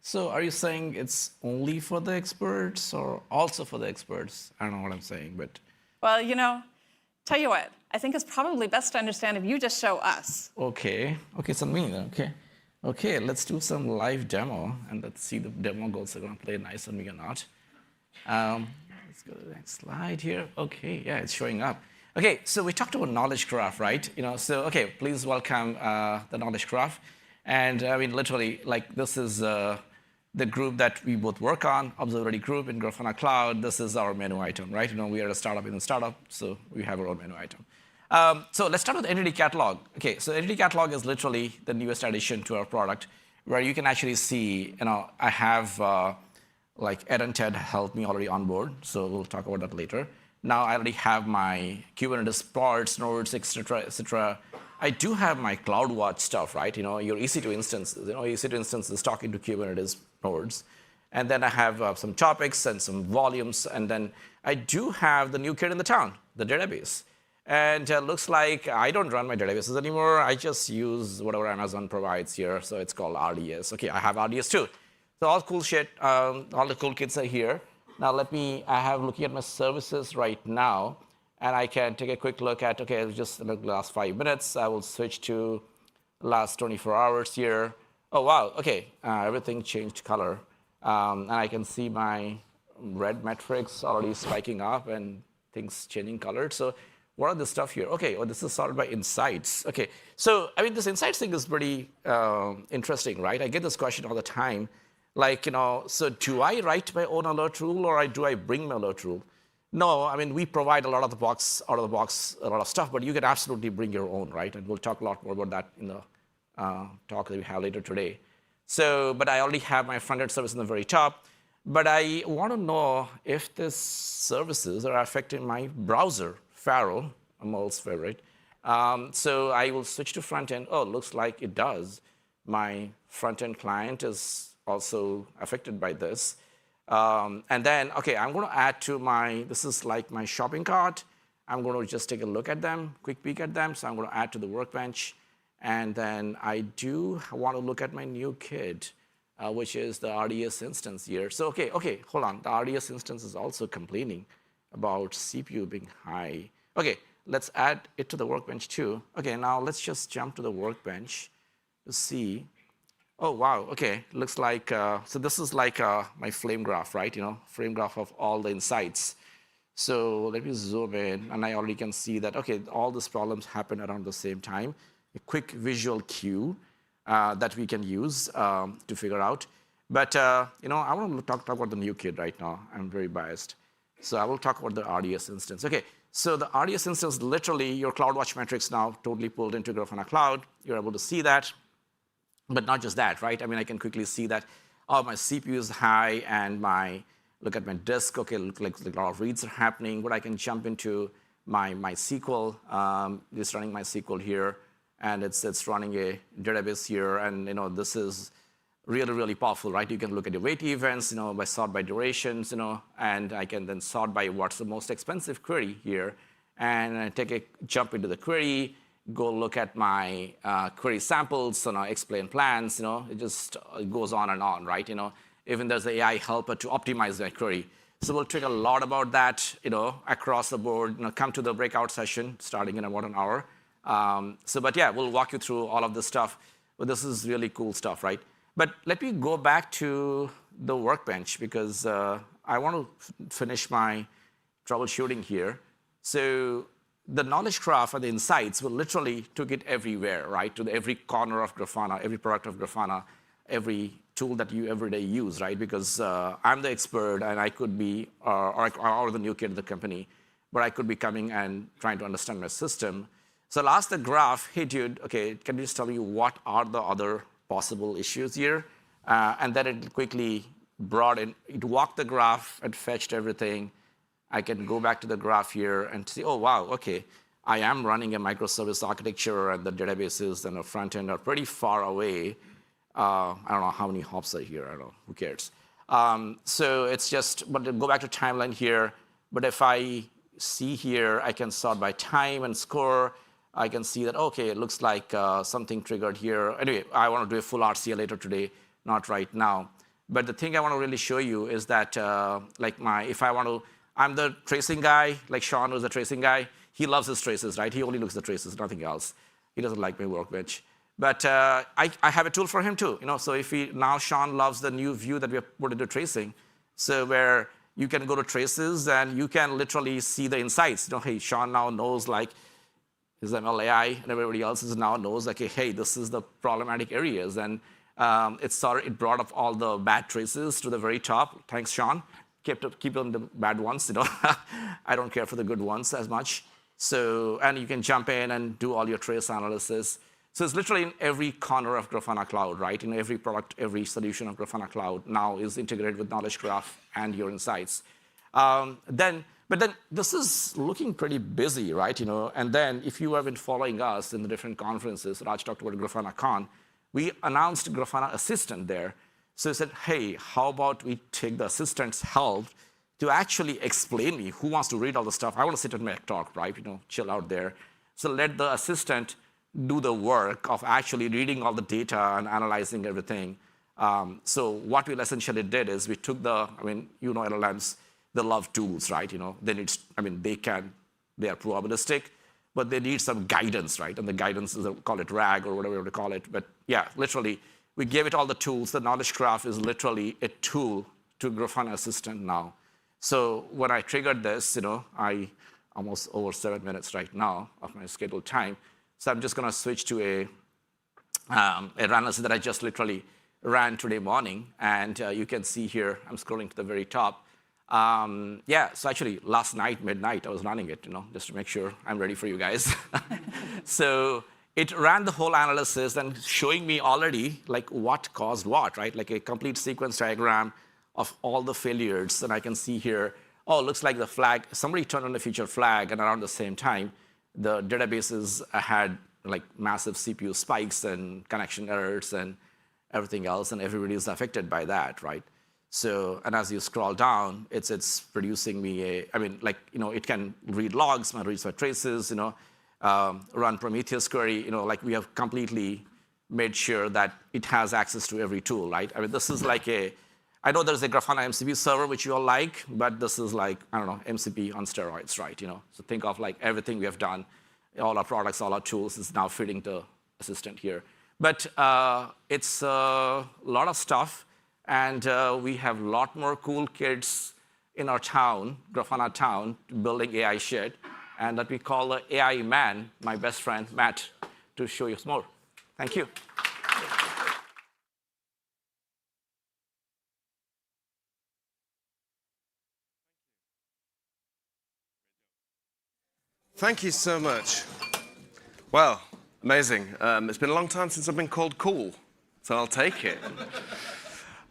So are you saying it's only for the experts or also for the experts? I don't know what I'm saying, but... Well, you know, tell you what, I think it's probably best to understand if you just show us. Okay, it's on me then, okay. Okay, let's do some live demo, and let's see the demo goals are going to play nice on me or not. Let's go to the next slide here. Okay, yeah, it's showing up. Okay, so we talked about Knowledge Graph, right? So okay, please welcome the Knowledge Graph. And I mean, literally, like this is the group that we both work on, Observability group in Grafana Cloud. This is our menu item, right? We are a startup in a startup, so we have our own menu item. So let's start with Entity Catalog. Okay, so Entity Catalog is literally the newest addition to our product, where you can actually see, I have like Ed and Ted helped me already on board, so we'll talk about that later. Now I already have my Kubernetes pods, nodes, etc. I do have my CloudWatch stuff, right? Your EC2 instance, EC2 instance is talking to Kubernetes nodes. And then I have some topics and some volumes, and then I do have the new kid in the town, the database. And it looks like I don't run my databases anymore. I just use whatever Amazon provides here. So it's called RDS. Okay, I have RDS too. So all cool shit, all the cool kids are here. Now I have looking at my services right now. and I can take a quick look at, okay, just in the last 5 minutes. I will switch to last 24 hours here. Oh, wow, okay, everything changed color. And I can see my red metrics already spiking up and things changing color. So what are the stuff here? Okay, well, this is sorted by insights. Okay, so I mean, this insights thing is pretty interesting, right? I get this question all the time. Like, so do I write my own alert rule or do I bring my alert rule? No, I mean, we provide a lot of the box, out of the box, a lot of stuff, but you can absolutely bring your own, right? And we'll talk a lot more about that in the talk that we have later today. So, but I already have my front-end service in the very top, but I want to know if these services are affecting my browser, Faro, Amal's favorite. So I will switch to front-end. Oh, looks like it does. My front-end client is also affected by this. And then, okay, I'm going to add to my, this is like my shopping cart. I'm going to just take a look at them, quick peek at them. So I'm going to add to the workbench. And then I do want to look at my new kid, which is the RDS instance here. So, okay, hold on. The RDS instance is also complaining about CPU being high. Okay, let's add it to the workbench too. Okay, now let's just jump to the workbench to see. Oh, wow, okay, looks like, so this is like my flame graph, right? Flame graph of all the insights. So let me zoom in, and I already can see that, okay, all these problems happen around the same time. A quick visual cue that we can use to figure out. But, I want to talk about the new kid right now. I'm very biased. So I will talk about the RDS instance. Okay, so the RDS instance, literally, your CloudWatch metrics now totally pulled into Grafana Cloud. You're able to see that. But not just that, right? I mean, I can quickly see that, oh, my CPU is high, and look at my disk, okay, look like a lot of reads are happening, but I can jump into my MySQL, just running MySQL here, and it's running a database here, and this is really, really powerful, right? You can look at your wait events, by sort by durations, and I can then sort by what's the most expensive query here, and I take a jump into the query, go look at my query samples, explain plans, it just goes on and on, right? Even there's the AI helper to optimize that query. So we'll talk a lot about that, across the board, come to the breakout session starting in about an hour. But yeah, we'll walk you through all of this stuff. But this is really cool stuff, right? But let me go back to the workbench because I want to finish my troubleshooting here. So the knowledge graph and the insights will literally took it everywhere, right? To every corner of Grafana, every product of Grafana, every tool that you every day use, right? Because I'm the expert and I could be, or the new kid of the company, but I could be coming and trying to understand my system. So I'll ask the graph, hey dude, okay, can you just tell me what are the other possible issues here? And then it quickly brought in, it walked the graph and fetched everything. I can go back to the graph here and see, oh, wow, okay, I am running a microservice architecture and the databases and the front end are pretty far away. I don't know how many hops are here, I don't know, who cares? So it's just, but go back to timeline here. But if I see here, I can sort by time and score. I can see that, okay, it looks like something triggered here. Anyway, I want to do a full RCA later today, not right now. But the thing I want to really show you is that, if I want to, I'm the tracing guy, like Sean was the tracing guy. He loves his traces, right? He only looks at the traces, nothing else. He doesn't like my workbench. But I have a tool for him too. So if now Sean loves the new view that we have put into tracing, so where you can go to traces and you can literally see the insights. Hey, Sean now knows his MLAI and everybody else now knows hey, this is the problematic areas. And it brought up all the bad traces to the very top. Thanks, Sean. Keep on the bad ones, I don't care for the good ones as much. So, and you can jump in and do all your trace analysis. So it's literally in every corner of Grafana Cloud, right? In every product, every solution of Grafana Cloud now is integrated with Knowledge Graph and your insights. But then this is looking pretty busy, right? And then if you have been following us in the different conferences, Raj talked about GrafanaCON, we announced Grafana Assistant there. So I said, hey, how about we take the assistant's help to actually explain me who wants to read all the stuff. I want to sit and make talk, right? Chill out there. So let the assistant do the work of actually reading all the data and analyzing everything. So what we essentially did is we took LLMs, they love tools, right? They can they are probabilistic, but they need some guidance, right? And the guidance is, call it RAG or whatever you want to call it. But yeah, literally, we gave it all the tools. The Knowledge Graph is literally a tool to Grafana Assistant now. So when I triggered this, I almost over 7 minutes right now of my scheduled time. So I'm just going to switch to a run analysis that I just literally ran today morning. And you can see here, I'm scrolling to the very top. Yeah, so actually last night, midnight, I was running it, just to make sure I'm ready for you guys. So it ran the whole analysis and showing me already like what caused what, right? Like a complete sequence diagram of all the failures. And I can see here, oh, it looks like the flag, somebody turned on a feature flag, and around the same time, the databases had like massive CPU spikes and connection errors and everything else, and everybody is affected by that, right? So, and as you scroll down, it's producing me it can read logs, reads my traces, run Prometheus query, like we have completely made sure that it has access to every tool, right? I mean, this is like I know there's a Grafana MCP server, which you all like, but this is like, I don't know, MCP on steroids, right? So think of like everything we have done, all our products, all our tools is now fitting the Assistant here. But it's a lot of stuff, and we have a lot more cool kids in our town, Grafana town, building AI shit, and that we call the AI man, my best friend, Matt, to show you some more. Thank you. Thank you so much. Well, amazing. It's been a long time since I've been called cool, so I'll take it.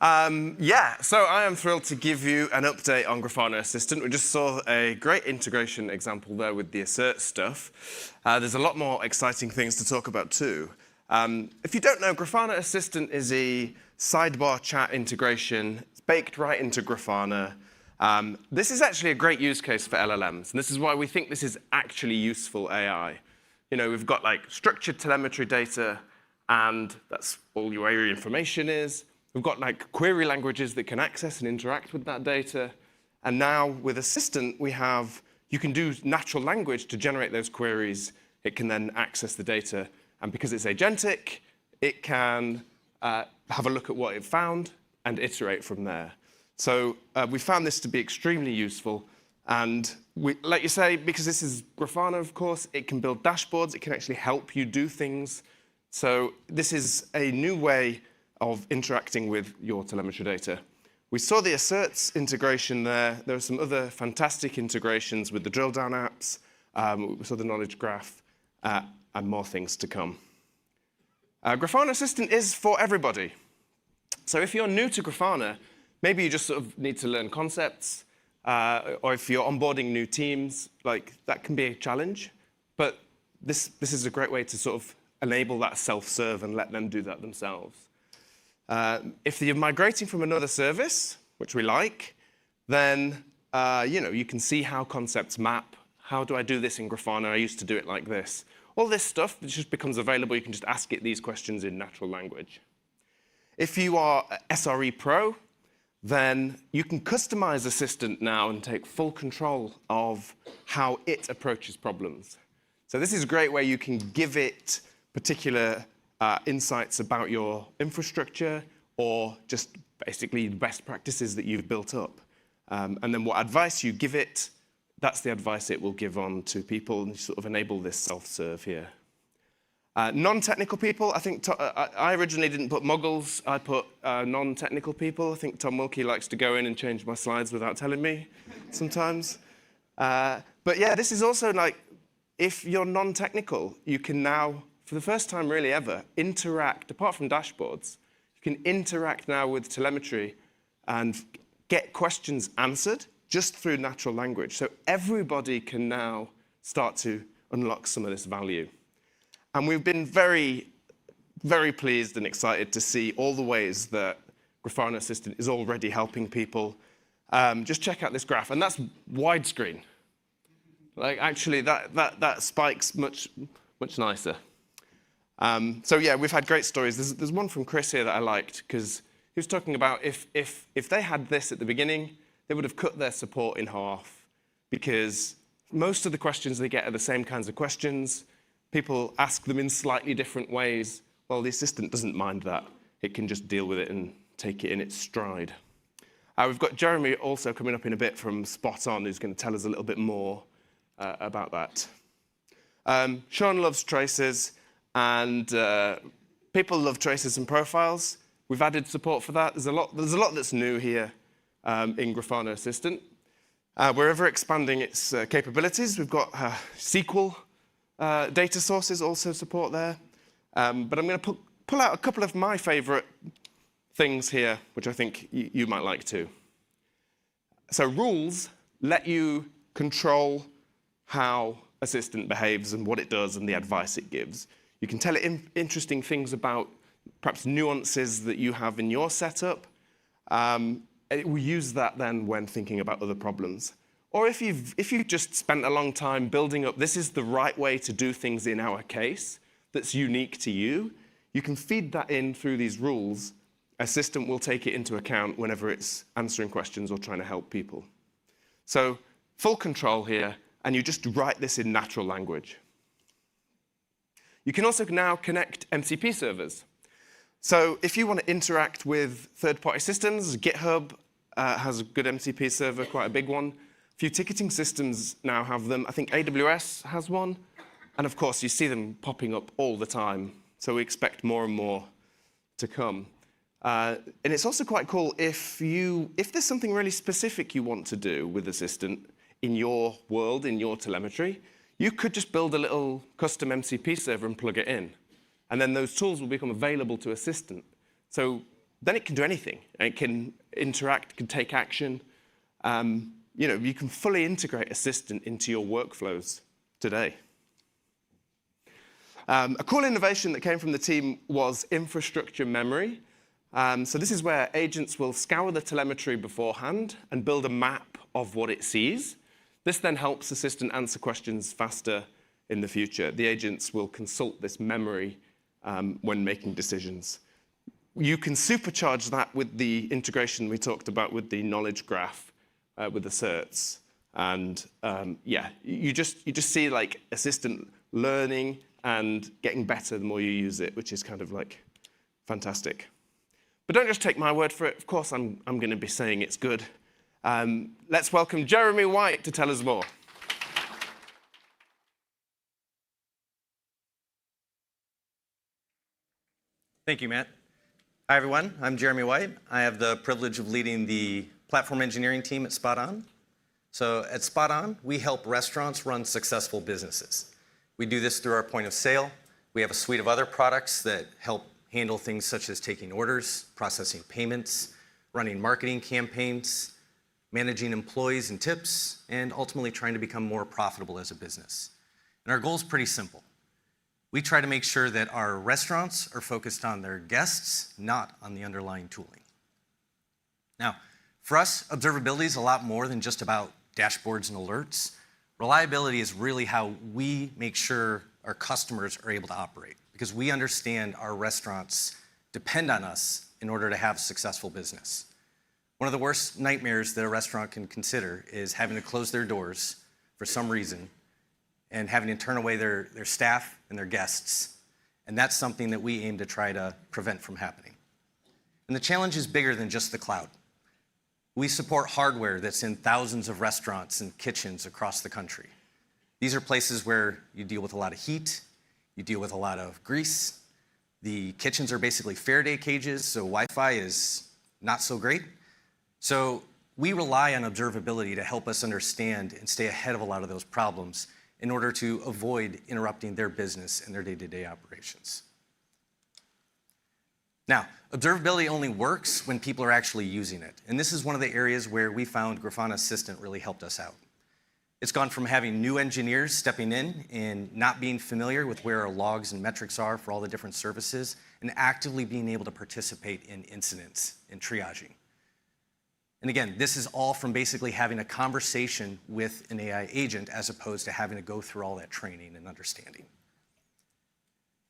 So I am thrilled to give you an update on Grafana Assistant. We just saw a great integration example there with the assert stuff. There's a lot more exciting things to talk about too. If you don't know, Grafana Assistant is a sidebar chat integration. It's baked right into Grafana. This is actually a great use case for LLMs, and this is why we think this is actually useful AI. We've got like structured telemetry data, and that's all your area information is. We've got like query languages that can access and interact with that data. And now with Assistant, you can do natural language to generate those queries. It can then access the data. And because it's agentic, it can have a look at what it found and iterate from there. So we found this to be extremely useful. And like you say, because this is Grafana, of course, it can build dashboards. It can actually help you do things. So this is a new way of interacting with your telemetry data. We saw the asserts integration there. There are some other fantastic integrations with the drill down apps. We saw the knowledge graph and more things to come. Grafana Assistant is for everybody. So if you're new to Grafana, maybe you just sort of need to learn concepts, or if you're onboarding new teams, like that can be a challenge. But this is a great way to sort of enable that self-serve and let them do that themselves. If you're migrating from another service, which we like, then you can see how concepts map. How do I do this in Grafana? I used to do it like this. All this stuff just becomes available. You can just ask it these questions in natural language. If you are SRE Pro, then you can customize Assistant now and take full control of how it approaches problems. So this is a great way you can give it particular insights about your infrastructure or just basically best practices that you've built up. And then what advice you give it, that's the advice it will give on to people and sort of enable this self-serve here. Non-technical people, I think I originally didn't put muggles, I put non-technical people. I think Tom Wilkie likes to go in and change my slides without telling me sometimes. But yeah, this is also like, if you're non-technical, you can now, for the first time really ever, interact, apart from dashboards, you can interact now with telemetry and get questions answered just through natural language. So everybody can now start to unlock some of this value. And we've been very, very pleased and excited to see all the ways that Grafana Assistant is already helping people. Just check out this graph, and that's widescreen. Like actually, that spikes much nicer. So yeah, we've had great stories. There's one from Chris here that I liked because he was talking about if they had this at the beginning, they would have cut their support in half because most of the questions they get are the same kinds of questions. People ask them in slightly different ways. Well, the assistant doesn't mind that. It can just deal with it and take it in its stride. We've got Jeremy also coming up in a bit from SpotOn, who's going to tell us a little bit more about that. Sean loves traces, and people love traces and profiles. We've added support for that. There's a lot that's new here in Grafana Assistant. We're ever expanding its capabilities. We've got SQL data sources also support there. But I'm going to pull out a couple of my favorite things here, which I think you might like too. So rules let you control how Assistant behaves and what it does and the advice it gives. You can tell it interesting things about perhaps nuances that you have in your setup. It will use that then when thinking about other problems. Or if you've just spent a long time building up, this is the right way to do things in our case that's unique to you, you can feed that in through these rules. Assistant will take it into account whenever it's answering questions or trying to help people. So full control here, and you just write this in natural language. You can also now connect MCP servers. So if you want to interact with third-party systems, GitHub has a good MCP server, quite a big one. A few ticketing systems now have them. I think AWS has one. And of course, you see them popping up all the time. So we expect more and more to come. And it's also quite cool if there's something really specific you want to do with Assistant in your world, in your telemetry, you could just build a little custom MCP server and plug it in. And then those tools will become available to Assistant. So then it can do anything. It can interact, can take action. You can fully integrate Assistant into your workflows today. A cool innovation that came from the team was infrastructure memory. So this is where agents will scour the telemetry beforehand and build a map of what it sees. This then helps Assistant answer questions faster in the future. The agents will consult this memory when making decisions. You can supercharge that with the integration we talked about with the Knowledge Graph with the certs. And you just see like Assistant learning and getting better the more you use it, which is kind of like fantastic. But don't just take my word for it. Of course, I'm going to be saying it's good. Let's welcome Jeremy White to tell us more. Thank you, Matt. Hi, everyone. I'm Jeremy White. I have the privilege of leading the platform engineering team at SpotOn. So at SpotOn, we help restaurants run successful businesses. We do this through our point of sale. We have a suite of other products that help handle things such as taking orders, processing payments, running marketing campaigns, managing employees and tips, and ultimately trying to become more profitable as a business. And our goal is pretty simple. We try to make sure that our restaurants are focused on their guests, not on the underlying tooling. Now, for us, observability is a lot more than just about dashboards and alerts. Reliability is really how we make sure our customers are able to operate, because we understand our restaurants depend on us in order to have successful business. One of the worst nightmares that a restaurant can consider is having to close their doors for some reason and having to turn away their staff and their guests. And that's something that we aim to try to prevent from happening. And the challenge is bigger than just the cloud. We support hardware that's in thousands of restaurants and kitchens across the country. These are places where you deal with a lot of heat, you deal with a lot of grease. The kitchens are basically Faraday cages, so Wi-Fi is not so great. So we rely on observability to help us understand and stay ahead of a lot of those problems in order to avoid interrupting their business and their day-to-day operations. Now, observability only works when people are actually using it. And this is one of the areas where we found Grafana Assistant really helped us out. It's gone from having new engineers stepping in and not being familiar with where our logs and metrics are for all the different services, and actively being able to participate in incidents and triaging. And again, this is all from basically having a conversation with an AI agent as opposed to having to go through all that training and understanding.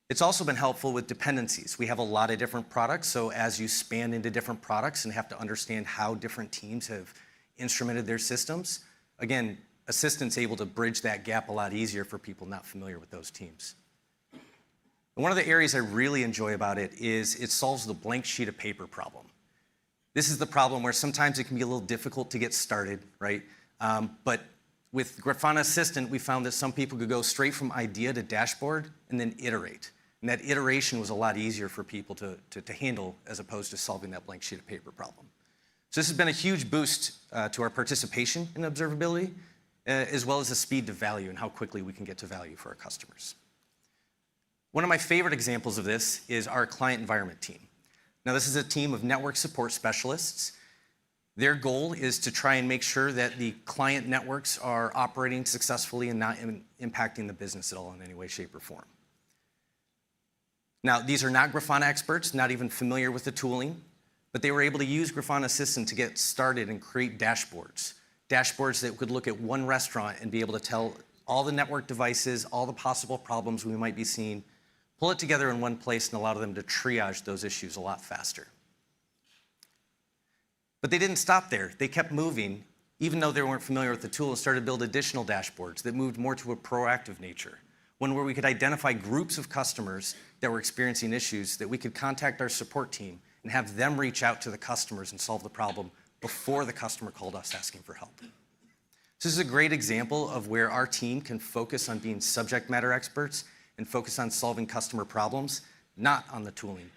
It's also been helpful with dependencies. We have a lot of different products, so as you span into different products and have to understand how different teams have instrumented their systems, again, Assistant's able to bridge that gap a lot easier for people not familiar with those teams. And one of the areas I really enjoy about it is it solves the blank sheet of paper problem. This is the problem where sometimes it can be a little difficult to get started, right? But with Grafana Assistant, we found that some people could go straight from idea to dashboard and then iterate. And that iteration was a lot easier for people to handle as opposed to solving that blank sheet of paper problem. So this has been a huge boost to our participation in observability, as well as the speed to value and how quickly we can get to value for our customers. One of my favorite examples of this is our client environment team. Now, this is a team of network support specialists. Their goal is to try and make sure that the client networks are operating successfully and not impacting the business at all in any way, shape, or form. Now, these are not Grafana experts, not even familiar with the tooling, but they were able to use Grafana Assistant to get started and create dashboards. Dashboards that could look at one restaurant and be able to tell all the network devices, all the possible problems we might be seeing, pull it together in one place and allow them to triage those issues a lot faster. But they didn't stop there. They kept moving, even though they weren't familiar with the tool, and started to build additional dashboards that moved more to a proactive nature. One where we could identify groups of customers that were experiencing issues that we could contact our support team and have them reach out to the customers and solve the problem before the customer called us asking for help. This is a great example of where our team can focus on being subject matter experts and focus on solving customer problems, not on the tooling.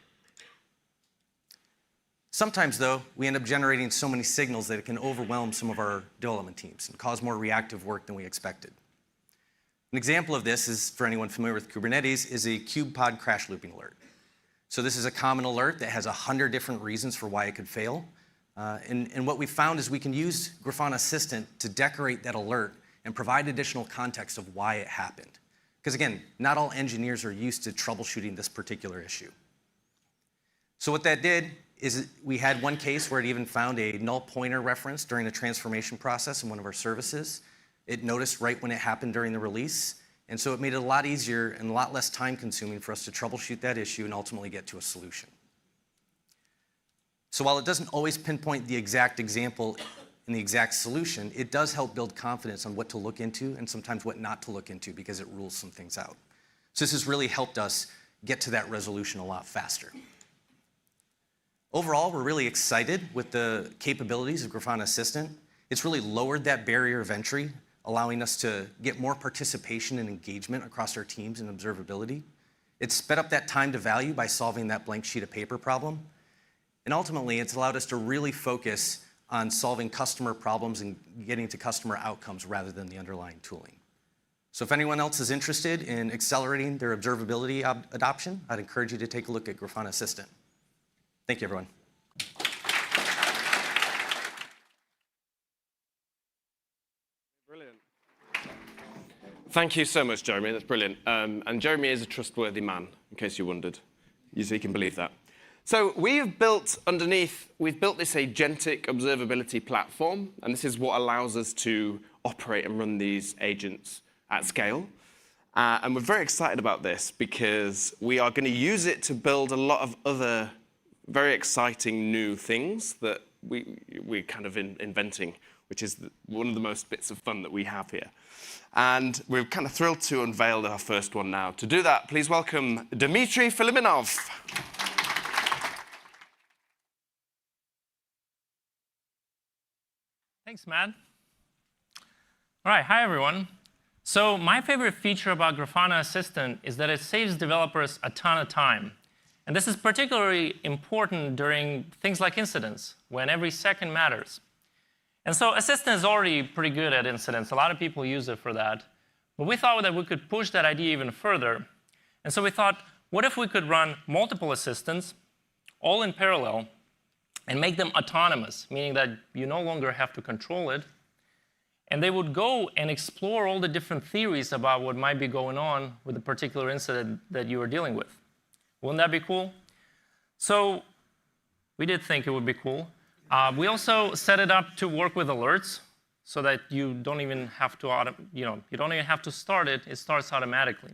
Sometimes, though, we end up generating so many signals that it can overwhelm some of our development teams and cause more reactive work than we expected. An example of this is, for anyone familiar with Kubernetes, is a kube pod crash looping alert. So this is a common alert that has 100 different reasons for why it could fail. And what we found is we can use Grafana Assistant to decorate that alert and provide additional context of why it happened. Because again, not all engineers are used to troubleshooting this particular issue. So what that did is we had one case where it even found a null pointer reference during the transformation process in one of our services. It noticed right when it happened during the release. And so it made it a lot easier and a lot less time consuming for us to troubleshoot that issue and ultimately get to a solution. So while it doesn't always pinpoint the exact example and the exact solution, it does help build confidence on what to look into and sometimes what not to look into because it rules some things out. So this has really helped us get to that resolution a lot faster. Overall, we're really excited with the capabilities of Grafana Assistant. It's really lowered that barrier of entry, allowing us to get more participation and engagement across our teams in observability. It's sped up that time to value by solving that blank sheet of paper problem. And ultimately, it's allowed us to really focus on solving customer problems and getting to customer outcomes rather than the underlying tooling. So if anyone else is interested in accelerating their observability adoption, I'd encourage you to take a look at Grafana Assistant. Thank you, everyone. Brilliant. Thank you so much, Jeremy. That's brilliant. And Jeremy is a trustworthy man, in case you wondered. You can believe that. So we've built this agentic observability platform, and this is what allows us to operate and run these agents at scale. And we're very excited about this because we are going to use it to build a lot of other very exciting new things that we're kind of inventing, which is one of the most bits of fun that we have here. And we're kind of thrilled to unveil our first one now. To do that, please welcome Dmitry Filimonov. Thanks, Matt. All right, hi, everyone. So my favorite feature about Grafana Assistant is that it saves developers a ton of time. And this is particularly important during things like incidents, when every second matters. And so Assistant is already pretty good at incidents. A lot of people use it for that. But we thought that we could push that idea even further. And so we thought, what if we could run multiple assistants, all in parallel, and make them autonomous, meaning that you no longer have to control it. And they would go and explore all the different theories about what might be going on with a particular incident that you are dealing with. Wouldn't that be cool? So we did think it would be cool. We also set it up to work with alerts so that you don't even have to, you don't even have to start it. It starts automatically.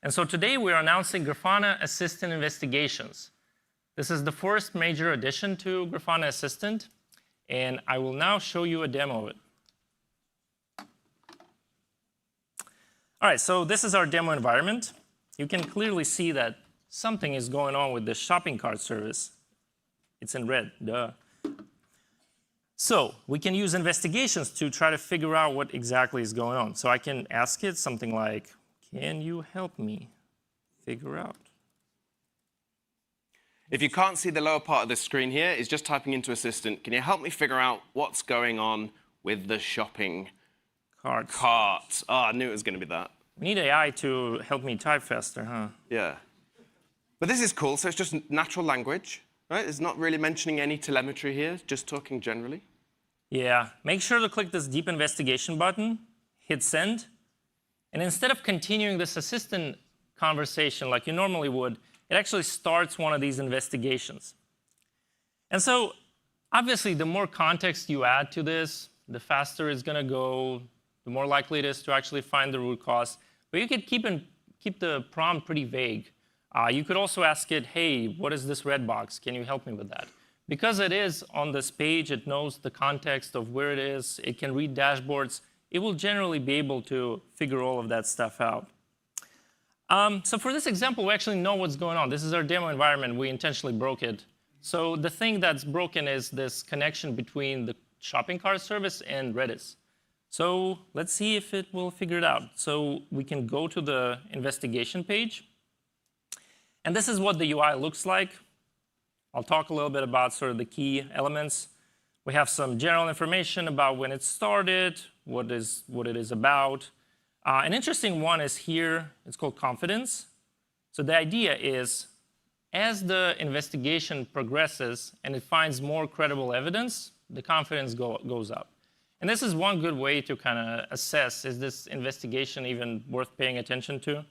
And so today we're announcing Grafana Assistant Investigations. This is the first major addition to Grafana Assistant, and I will now show you a demo of it. All right, so this is our demo environment. You can clearly see that something is going on with the shopping cart service. It's in red, duh. So we can use investigations to try to figure out what exactly is going on. So I can ask it something like, can you help me figure out? If you can't see the lower part of the screen here, it's just typing into Assistant, can you help me figure out what's going on with the shopping cart? Oh, I knew it was going to be that. We need AI to help me type faster, huh? Yeah. But this is cool. So it's just natural language, right? It's not really mentioning any telemetry here, just talking generally. Yeah. Make sure to click this deep investigation button, hit send, and instead of continuing this assistant conversation like you normally would, it actually starts one of these investigations. And so obviously, the more context you add to this, the faster it's going to go, the more likely it is to actually find the root cause. But you could keep the prompt pretty vague. You could also ask it, hey, what is this red box? Can you help me with that? Because it is on this page, it knows the context of where it is. It can read dashboards. It will generally be able to figure all of that stuff out. So for this example, we actually know what's going on. This is our demo environment. We intentionally broke it. So the thing that's broken is this connection between the shopping cart service and Redis. So let's see if it will figure it out. So we can go to the investigation page. And this is what the UI looks like. I'll talk a little bit about sort of the key elements. We have some general information about when it started, what it is about. An interesting one is here. It's called confidence. So the idea is, as the investigation progresses and it finds more credible evidence, the confidence goes up. And this is one good way to kind of assess, is this investigation even worth paying attention to?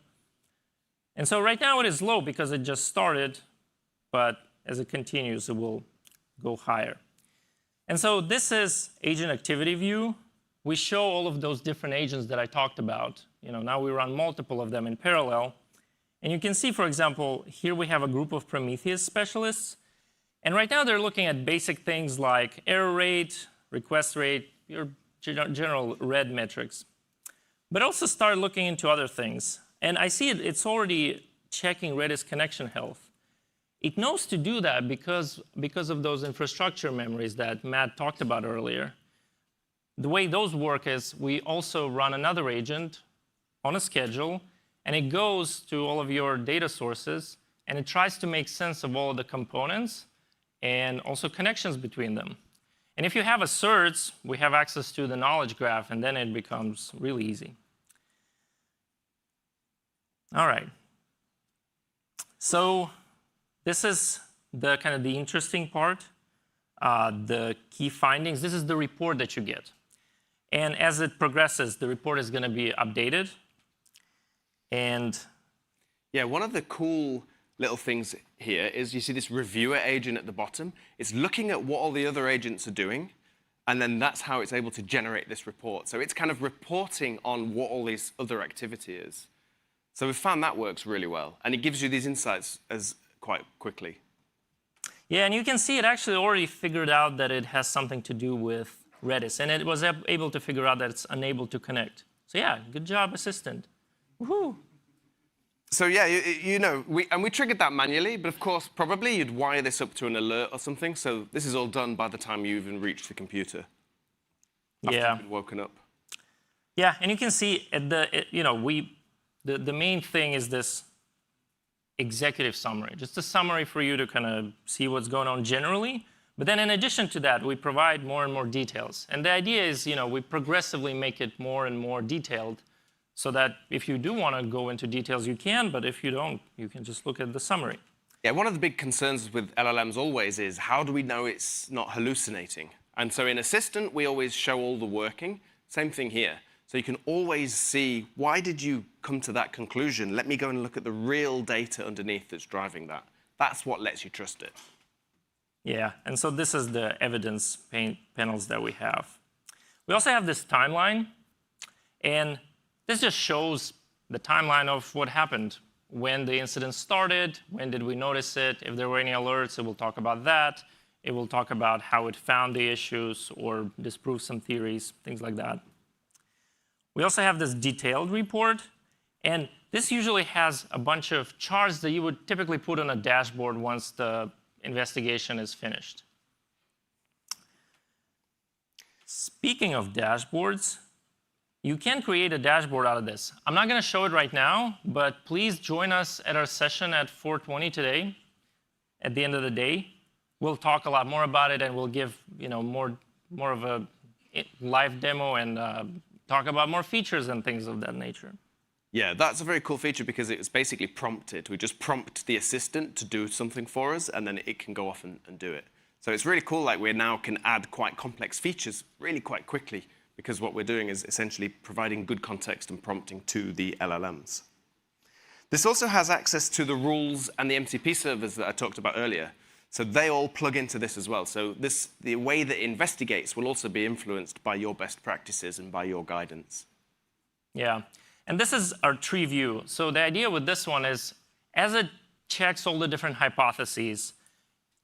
And so right now it is low because it just started, but as it continues, it will go higher. And so this is agent activity view. We show all of those different agents that I talked about. Now we run multiple of them in parallel. And you can see, for example, here we have a group of Prometheus specialists. And right now they're looking at basic things like error rate, request rate, your general red metrics. But also start looking into other things. And I see it's already checking Redis connection health. It knows to do that because of those infrastructure memories that Matt talked about earlier. The way those work is we also run another agent on a schedule, and it goes to all of your data sources, and it tries to make sense of all of the components and also connections between them. And if you have a search, we have access to the knowledge graph, and then it becomes really easy. All right. So this is the kind of the interesting part, the key findings. This is the report that you get. And as it progresses, the report is going to be updated. And yeah, one of the cool little things here is you see this reviewer agent at the bottom. It's looking at what all the other agents are doing, and then that's how it's able to generate this report. So it's kind of reporting on what all this other activity is. So we found that works really well, and it gives you these insights quite quickly. Yeah, and you can see it actually already figured out that it has something to do with Redis, and it was able to figure out that it's unable to connect. So yeah, good job, Assistant. Woohoo! So yeah, we triggered that manually, but of course, probably you'd wire this up to an alert or something. So this is all done by the time you even reach the computer. After you've been woken up. Yeah, and you can see the main thing is this executive summary, just a summary for you to kind of see what's going on generally. But then in addition to that, we provide more and more details. And the idea is, we progressively make it more and more detailed so that if you do want to go into details, you can, but if you don't, you can just look at the summary. Yeah, one of the big concerns with LLMs always is, how do we know it's not hallucinating? And so in Assistant, we always show all the working. Same thing here. So you can always see, why did you come to that conclusion? Let me go and look at the real data underneath that's driving that. That's what lets you trust it. Yeah, and so this is the evidence panels that we have. We also have this timeline, and this just shows the timeline of what happened, when the incident started, when did we notice it, if there were any alerts, it will talk about that. It will talk about how it found the issues or disproved some theories, things like that. We also have this detailed report, And this usually has a bunch of charts that you would typically put on a dashboard once the investigation is finished. Speaking of dashboards, you can create a dashboard out of this. I'm not going to show it right now, but please join us at our session at 4:20 today. At the end of the day, we'll talk a lot more about it, and we'll give more of a live demo and talk about more features and things of that nature. Yeah, that's a very cool feature because it's basically prompted. We just prompt the assistant to do something for us, and then it can go off and do it. So it's really cool, like we now can add quite complex features really quite quickly because what we're doing is essentially providing good context and prompting to the LLMs. This also has access to the rules and the MCP servers that I talked about earlier. So they all plug into this as well. So the way that it investigates will also be influenced by your best practices and by your guidance. Yeah, and this is our tree view. So the idea with this one is, as it checks all the different hypotheses,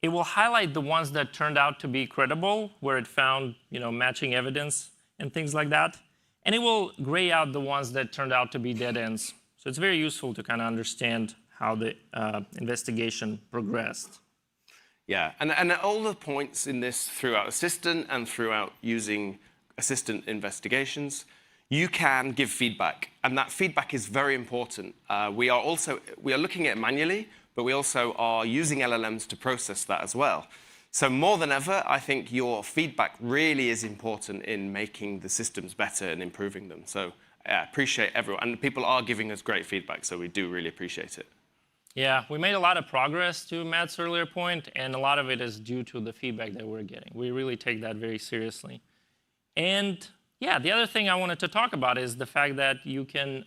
it will highlight the ones that turned out to be credible, where it found matching evidence and things like that. And it will gray out the ones that turned out to be dead ends. So it's very useful to kind of understand how the investigation progressed. Yeah, and all the points in this throughout Assistant and throughout using Assistant investigations, you can give feedback. And that feedback is very important. We are looking at it manually, but we also are using LLMs to process that as well. So more than ever, I think your feedback really is important in making the systems better and improving them. So I appreciate everyone. And people are giving us great feedback, so we do really appreciate it. Yeah, we made a lot of progress to Matt's earlier point, and a lot of it is due to the feedback that we're getting. We really take that very seriously. And yeah, the other thing I wanted to talk about is the fact that you can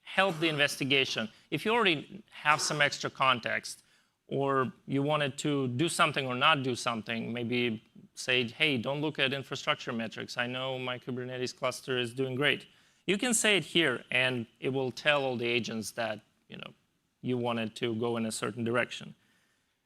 help the investigation. If you already have some extra context, or you wanted to do something or not do something, maybe say, hey, don't look at infrastructure metrics. I know my Kubernetes cluster is doing great. You can say it here, and it will tell all the agents that you wanted to go in a certain direction.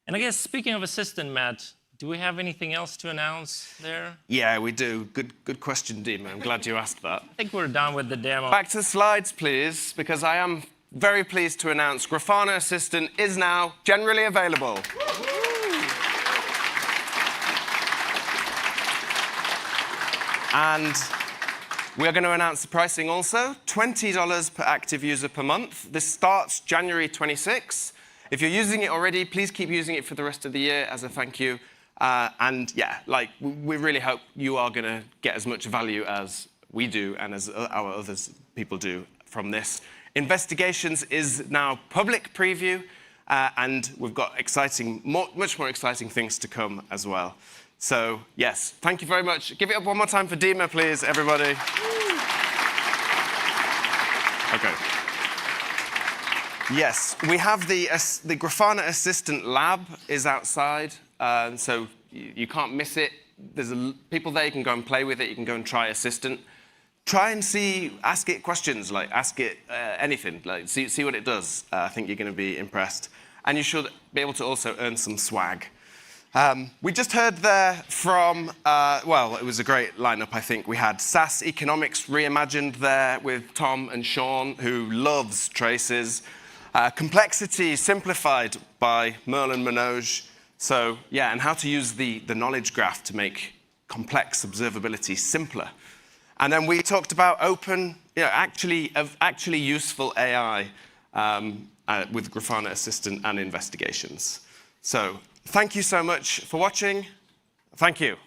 And I guess speaking of Assistant, Matt, do we have anything else to announce there? Yeah, we do. Good question, Dima. I'm glad you asked that. I think we're done with the demo. Back to the slides, please, because I am very pleased to announce Grafana Assistant is now generally available. And we are going to announce the pricing also, $20 per active user per month. This starts January 26. If you're using it already, please keep using it for the rest of the year as a thank you. And yeah, we really hope you are going to get as much value as we do and as our other people do from this. Investigations is now public preview, and we've got much more exciting things to come as well. So yes, thank you very much. Give it up one more time for Dima, please, everybody. Okay. Yes, we have the Grafana Assistant Lab is outside, so you can't miss it. There's people there, you can go and play with it, you can go and try Assistant. Try and ask it questions, ask it anything, see what it does. I think you're going to be impressed. And you should be able to also earn some swag. We just heard there from, well, it was a great lineup, I think. We had SaaS Economics Reimagined there with Tom and Sean, who loves traces. Complexity Simplified by Merlin Manoj. So yeah, and how to use the knowledge graph to make complex observability simpler. And then we talked about open, actually useful AI with Grafana Assistant and investigations. So thank you so much for watching. Thank you.